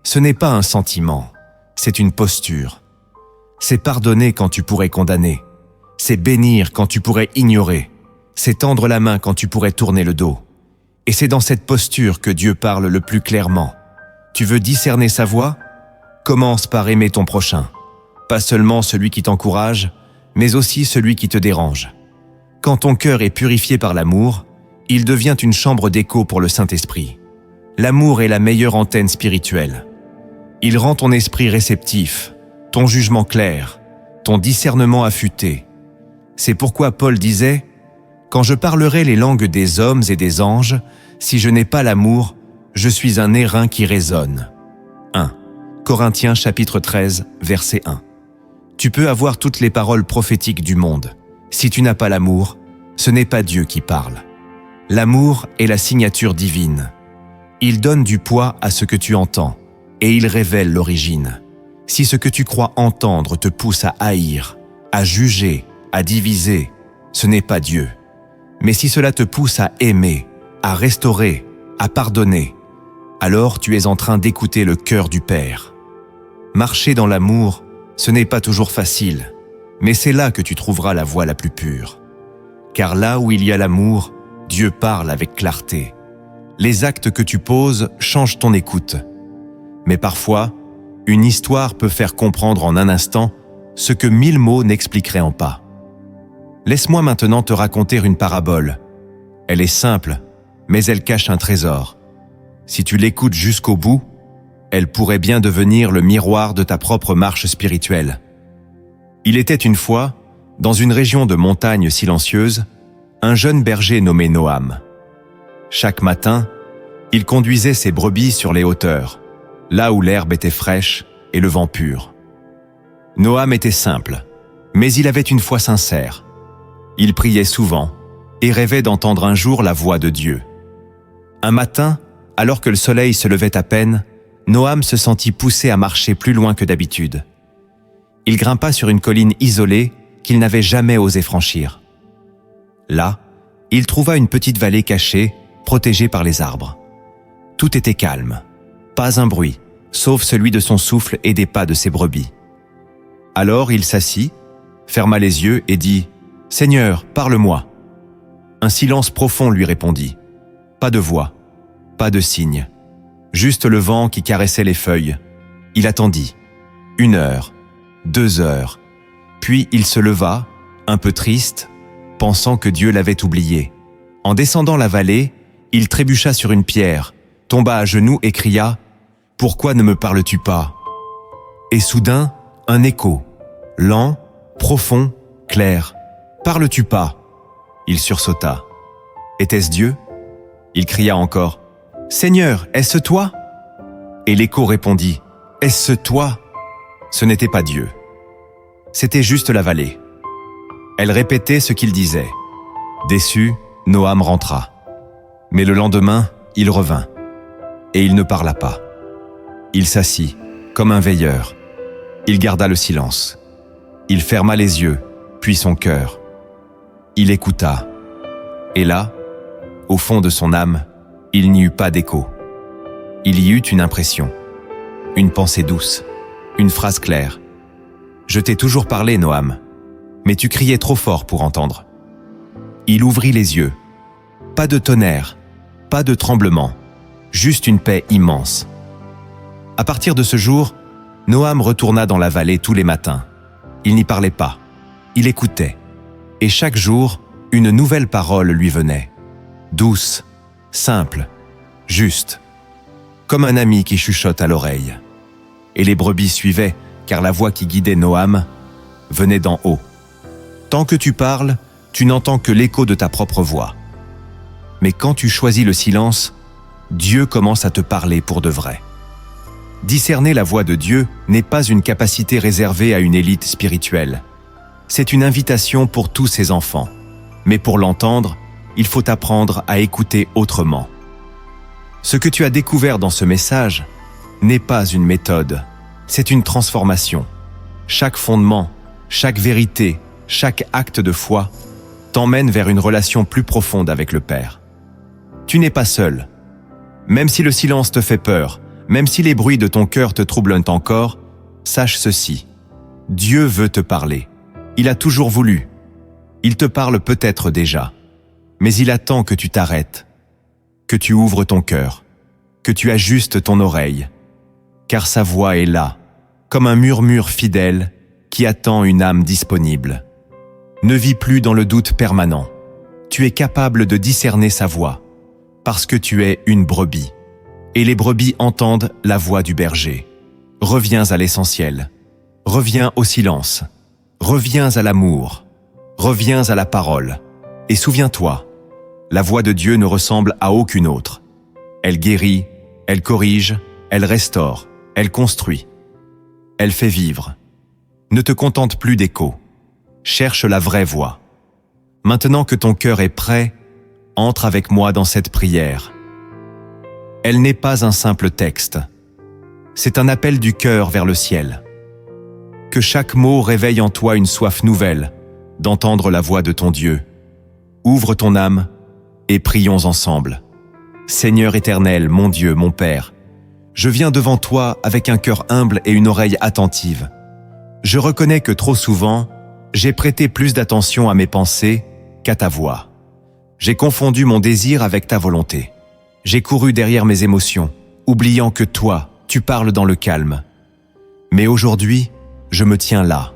ce n'est pas un sentiment, c'est une posture. C'est pardonner quand tu pourrais condamner. C'est bénir quand tu pourrais ignorer. C'est tendre la main quand tu pourrais tourner le dos. Et c'est dans cette posture que Dieu parle le plus clairement. Tu veux discerner sa voix ? Commence par aimer ton prochain. Pas seulement celui qui t'encourage, mais aussi celui qui te dérange. Quand ton cœur est purifié par l'amour, il devient une chambre d'écho pour le Saint-Esprit. L'amour est la meilleure antenne spirituelle. Il rend ton esprit réceptif, ton jugement clair, ton discernement affûté. C'est pourquoi Paul disait « Quand je parlerai les langues des hommes et des anges, si je n'ai pas l'amour, je suis un airain qui résonne. » 1 Corinthiens chapitre 13, verset 1. Tu peux avoir toutes les paroles prophétiques du monde. Si tu n'as pas l'amour, ce n'est pas Dieu qui parle. L'amour est la signature divine. Il donne du poids à ce que tu entends, et il révèle l'origine. Si ce que tu crois entendre te pousse à haïr, à juger, à diviser, ce n'est pas Dieu. Mais si cela te pousse à aimer, à restaurer, à pardonner, alors tu es en train d'écouter le cœur du Père. Marcher dans l'amour, ce n'est pas toujours facile, mais c'est là que tu trouveras la voie la plus pure. Car là où il y a l'amour, Dieu parle avec clarté. Les actes que tu poses changent ton écoute. Mais parfois, une histoire peut faire comprendre en un instant ce que 1000 mots n'expliqueraient pas. Laisse-moi maintenant te raconter une parabole. Elle est simple, mais elle cache un trésor. Si tu l'écoutes jusqu'au bout, elle pourrait bien devenir le miroir de ta propre marche spirituelle. Il était une fois, dans une région de montagnes silencieuses, un jeune berger nommé Noam. Chaque matin, il conduisait ses brebis sur les hauteurs, là où l'herbe était fraîche et le vent pur. Noam était simple, mais il avait une foi sincère. Il priait souvent et rêvait d'entendre un jour la voix de Dieu. Un matin, alors que le soleil se levait à peine, Noam se sentit poussé à marcher plus loin que d'habitude. Il grimpa sur une colline isolée qu'il n'avait jamais osé franchir. Là, il trouva une petite vallée cachée, protégée par les arbres. Tout était calme, pas un bruit, sauf celui de son souffle et des pas de ses brebis. Alors il s'assit, ferma les yeux et dit « Seigneur, parle-moi ». Un silence profond lui répondit. Pas de voix, pas de signe, juste le vent qui caressait les feuilles. Il attendit. 1 heure, 2 heures, puis il se leva, un peu triste, pensant que Dieu l'avait oublié. En descendant la vallée, il trébucha sur une pierre, tomba à genoux et cria « Pourquoi ne me parles-tu pas ?» Et soudain, un écho, lent, profond, clair. « Parles-tu pas ?» Il sursauta. Était-ce Dieu ? Il cria encore « Seigneur, est-ce toi ?» Et l'écho répondit « Est-ce toi ?» Ce n'était pas Dieu. C'était juste la vallée. Elle répétait ce qu'il disait. Déçu, Noam rentra. Mais le lendemain, il revint. Et il ne parla pas. Il s'assit, comme un veilleur. Il garda le silence. Il ferma les yeux, puis son cœur. Il écouta. Et là, au fond de son âme, il n'y eut pas d'écho. Il y eut une impression, une pensée douce, une phrase claire. « Je t'ai toujours parlé, Noam, mais tu criais trop fort pour entendre. » Il ouvrit les yeux. Pas de tonnerre, pas de tremblement, juste une paix immense. À partir de ce jour, Noam retourna dans la vallée tous les matins. Il n'y parlait pas, il écoutait. Et chaque jour, une nouvelle parole lui venait. Douce, simple, juste. Comme un ami qui chuchote à l'oreille. Et les brebis suivaient, car la voix qui guidait Noam venait d'en haut. Tant que tu parles, tu n'entends que l'écho de ta propre voix. Mais quand tu choisis le silence, Dieu commence à te parler pour de vrai. Discerner la voix de Dieu n'est pas une capacité réservée à une élite spirituelle. C'est une invitation pour tous ses enfants. Mais pour l'entendre, il faut apprendre à écouter autrement. Ce que tu as découvert dans ce message n'est pas une méthode, c'est une transformation. Chaque fondement, chaque vérité, chaque acte de foi t'emmène vers une relation plus profonde avec le Père. Tu n'es pas seul. Même si le silence te fait peur, même si les bruits de ton cœur te troublent encore, sache ceci. Dieu veut te parler. Il a toujours voulu. Il te parle peut-être déjà. Mais il attend que tu t'arrêtes, que tu ouvres ton cœur, que tu ajustes ton oreille. Car sa voix est là, comme un murmure fidèle qui attend une âme disponible. Ne vis plus dans le doute permanent. Tu es capable de discerner sa voix, parce que tu es une brebis. Et les brebis entendent la voix du berger. Reviens à l'essentiel. Reviens au silence. Reviens à l'amour. Reviens à la parole. Et souviens-toi, la voix de Dieu ne ressemble à aucune autre. Elle guérit, elle corrige, elle restaure, elle construit. Elle fait vivre. Ne te contente plus d'échos. Cherche la vraie voix. Maintenant que ton cœur est prêt, entre avec moi dans cette prière. Elle n'est pas un simple texte. C'est un appel du cœur vers le ciel. Que chaque mot réveille en toi une soif nouvelle d'entendre la voix de ton Dieu. Ouvre ton âme et prions ensemble. Seigneur éternel, mon Dieu, mon Père, je viens devant toi avec un cœur humble et une oreille attentive. Je reconnais que trop souvent, j'ai prêté plus d'attention à mes pensées qu'à ta voix. J'ai confondu mon désir avec ta volonté. J'ai couru derrière mes émotions, oubliant que toi, tu parles dans le calme. Mais aujourd'hui, je me tiens là,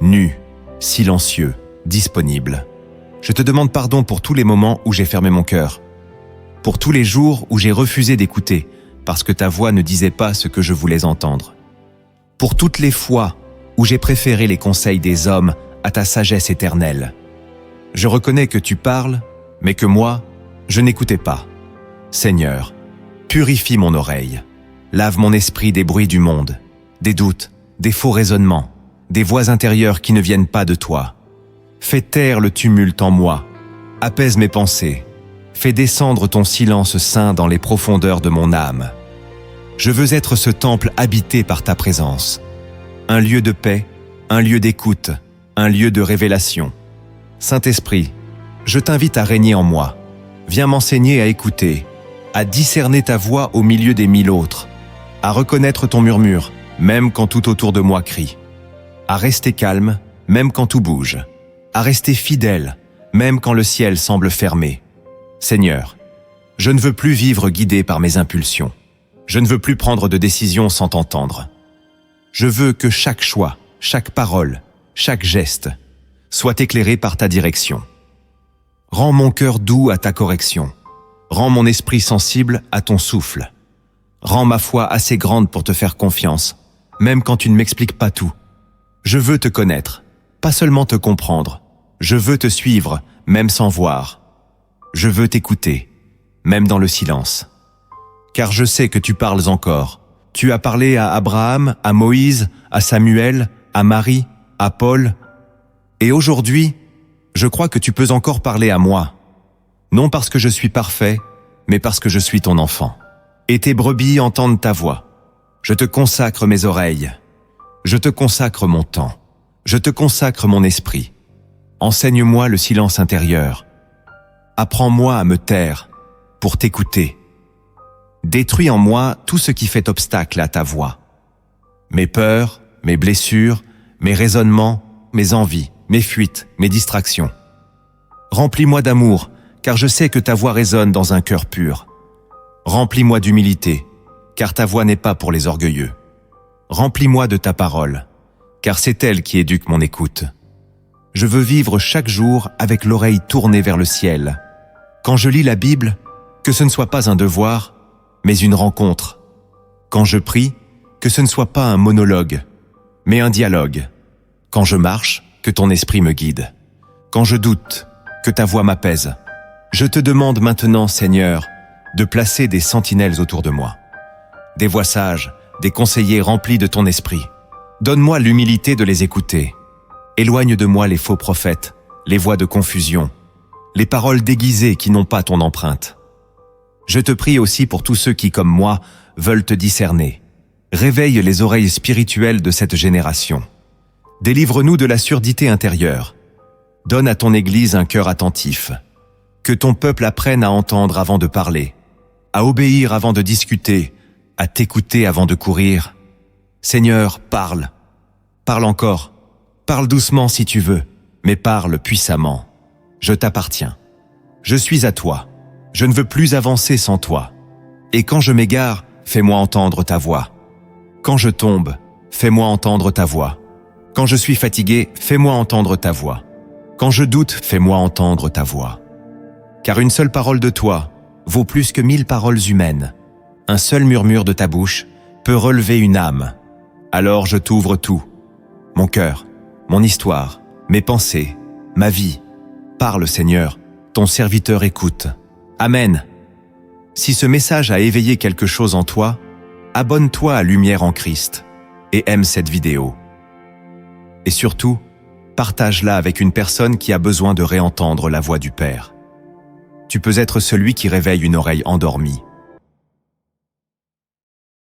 nu, silencieux, disponible. Je te demande pardon pour tous les moments où j'ai fermé mon cœur, pour tous les jours où j'ai refusé d'écouter parce que ta voix ne disait pas ce que je voulais entendre, pour toutes les fois où j'ai préféré les conseils des hommes à ta sagesse éternelle. Je reconnais que tu parles, mais que moi, je n'écoutais pas. Seigneur, purifie mon oreille, lave mon esprit des bruits du monde, des doutes, des faux raisonnements, des voix intérieures qui ne viennent pas de toi. Fais taire le tumulte en moi, apaise mes pensées, fais descendre ton silence saint dans les profondeurs de mon âme. Je veux être ce temple habité par ta présence, un lieu de paix, un lieu d'écoute, un lieu de révélation. Saint-Esprit, je t'invite à régner en moi. Viens m'enseigner à écouter, à discerner ta voix au milieu des 1000 autres, à reconnaître ton murmure, même quand tout autour de moi crie, à rester calme, même quand tout bouge, à rester fidèle, même quand le ciel semble fermé. Seigneur, je ne veux plus vivre guidé par mes impulsions. Je ne veux plus prendre de décisions sans t'entendre. Je veux que chaque choix, chaque parole, chaque geste soit éclairé par ta direction. Rends mon cœur doux à ta correction. Rends mon esprit sensible à ton souffle. Rends ma foi assez grande pour te faire confiance, même quand tu ne m'expliques pas tout. Je veux te connaître, pas seulement te comprendre. Je veux te suivre, même sans voir. Je veux t'écouter, même dans le silence. Car je sais que tu parles encore. Tu as parlé à Abraham, à Moïse, à Samuel, à Marie, à Paul. Et aujourd'hui, je crois que tu peux encore parler à moi. Non parce que je suis parfait, mais parce que je suis ton enfant. Et tes brebis entendent ta voix. Je te consacre mes oreilles. Je te consacre mon temps. Je te consacre mon esprit. Enseigne-moi le silence intérieur. Apprends-moi à me taire pour t'écouter. Détruis en moi tout ce qui fait obstacle à ta voix. Mes peurs, mes blessures, mes raisonnements, mes envies, mes fuites, mes distractions. Remplis-moi d'amour, car je sais que ta voix résonne dans un cœur pur. Remplis-moi d'humilité, car ta voix n'est pas pour les orgueilleux. Remplis-moi de ta parole, car c'est elle qui éduque mon écoute. Je veux vivre chaque jour avec l'oreille tournée vers le ciel. Quand je lis la Bible, que ce ne soit pas un devoir, mais une rencontre. Quand je prie, que ce ne soit pas un monologue, mais un dialogue. Quand je marche, que ton esprit me guide. Quand je doute, que ta voix m'apaise. Je te demande maintenant, Seigneur, de placer des sentinelles autour de moi. Des voix sages, des conseillers remplis de ton esprit. Donne-moi l'humilité de les écouter. Éloigne de moi les faux prophètes, les voix de confusion, les paroles déguisées qui n'ont pas ton empreinte. Je te prie aussi pour tous ceux qui, comme moi, veulent te discerner. Réveille les oreilles spirituelles de cette génération. Délivre-nous de la surdité intérieure. Donne à ton Église un cœur attentif. Que ton peuple apprenne à entendre avant de parler, à obéir avant de discuter, à t'écouter avant de courir. Seigneur, parle. Parle encore. Parle doucement si tu veux, mais parle puissamment. Je t'appartiens. Je suis à toi. Je ne veux plus avancer sans toi. Et quand je m'égare, fais-moi entendre ta voix. Quand je tombe, fais-moi entendre ta voix. Quand je suis fatigué, fais-moi entendre ta voix. Quand je doute, fais-moi entendre ta voix. Car une seule parole de toi vaut plus que 1000 paroles humaines. Un seul murmure de ta bouche peut relever une âme. Alors je t'ouvre tout. Mon cœur, mon histoire, mes pensées, ma vie. Parle, Seigneur, ton serviteur écoute. Amen. Si ce message a éveillé quelque chose en toi, abonne-toi à Lumière en Christ et aime cette vidéo. Et surtout, partage-la avec une personne qui a besoin de réentendre la voix du Père. Tu peux être celui qui réveille une oreille endormie.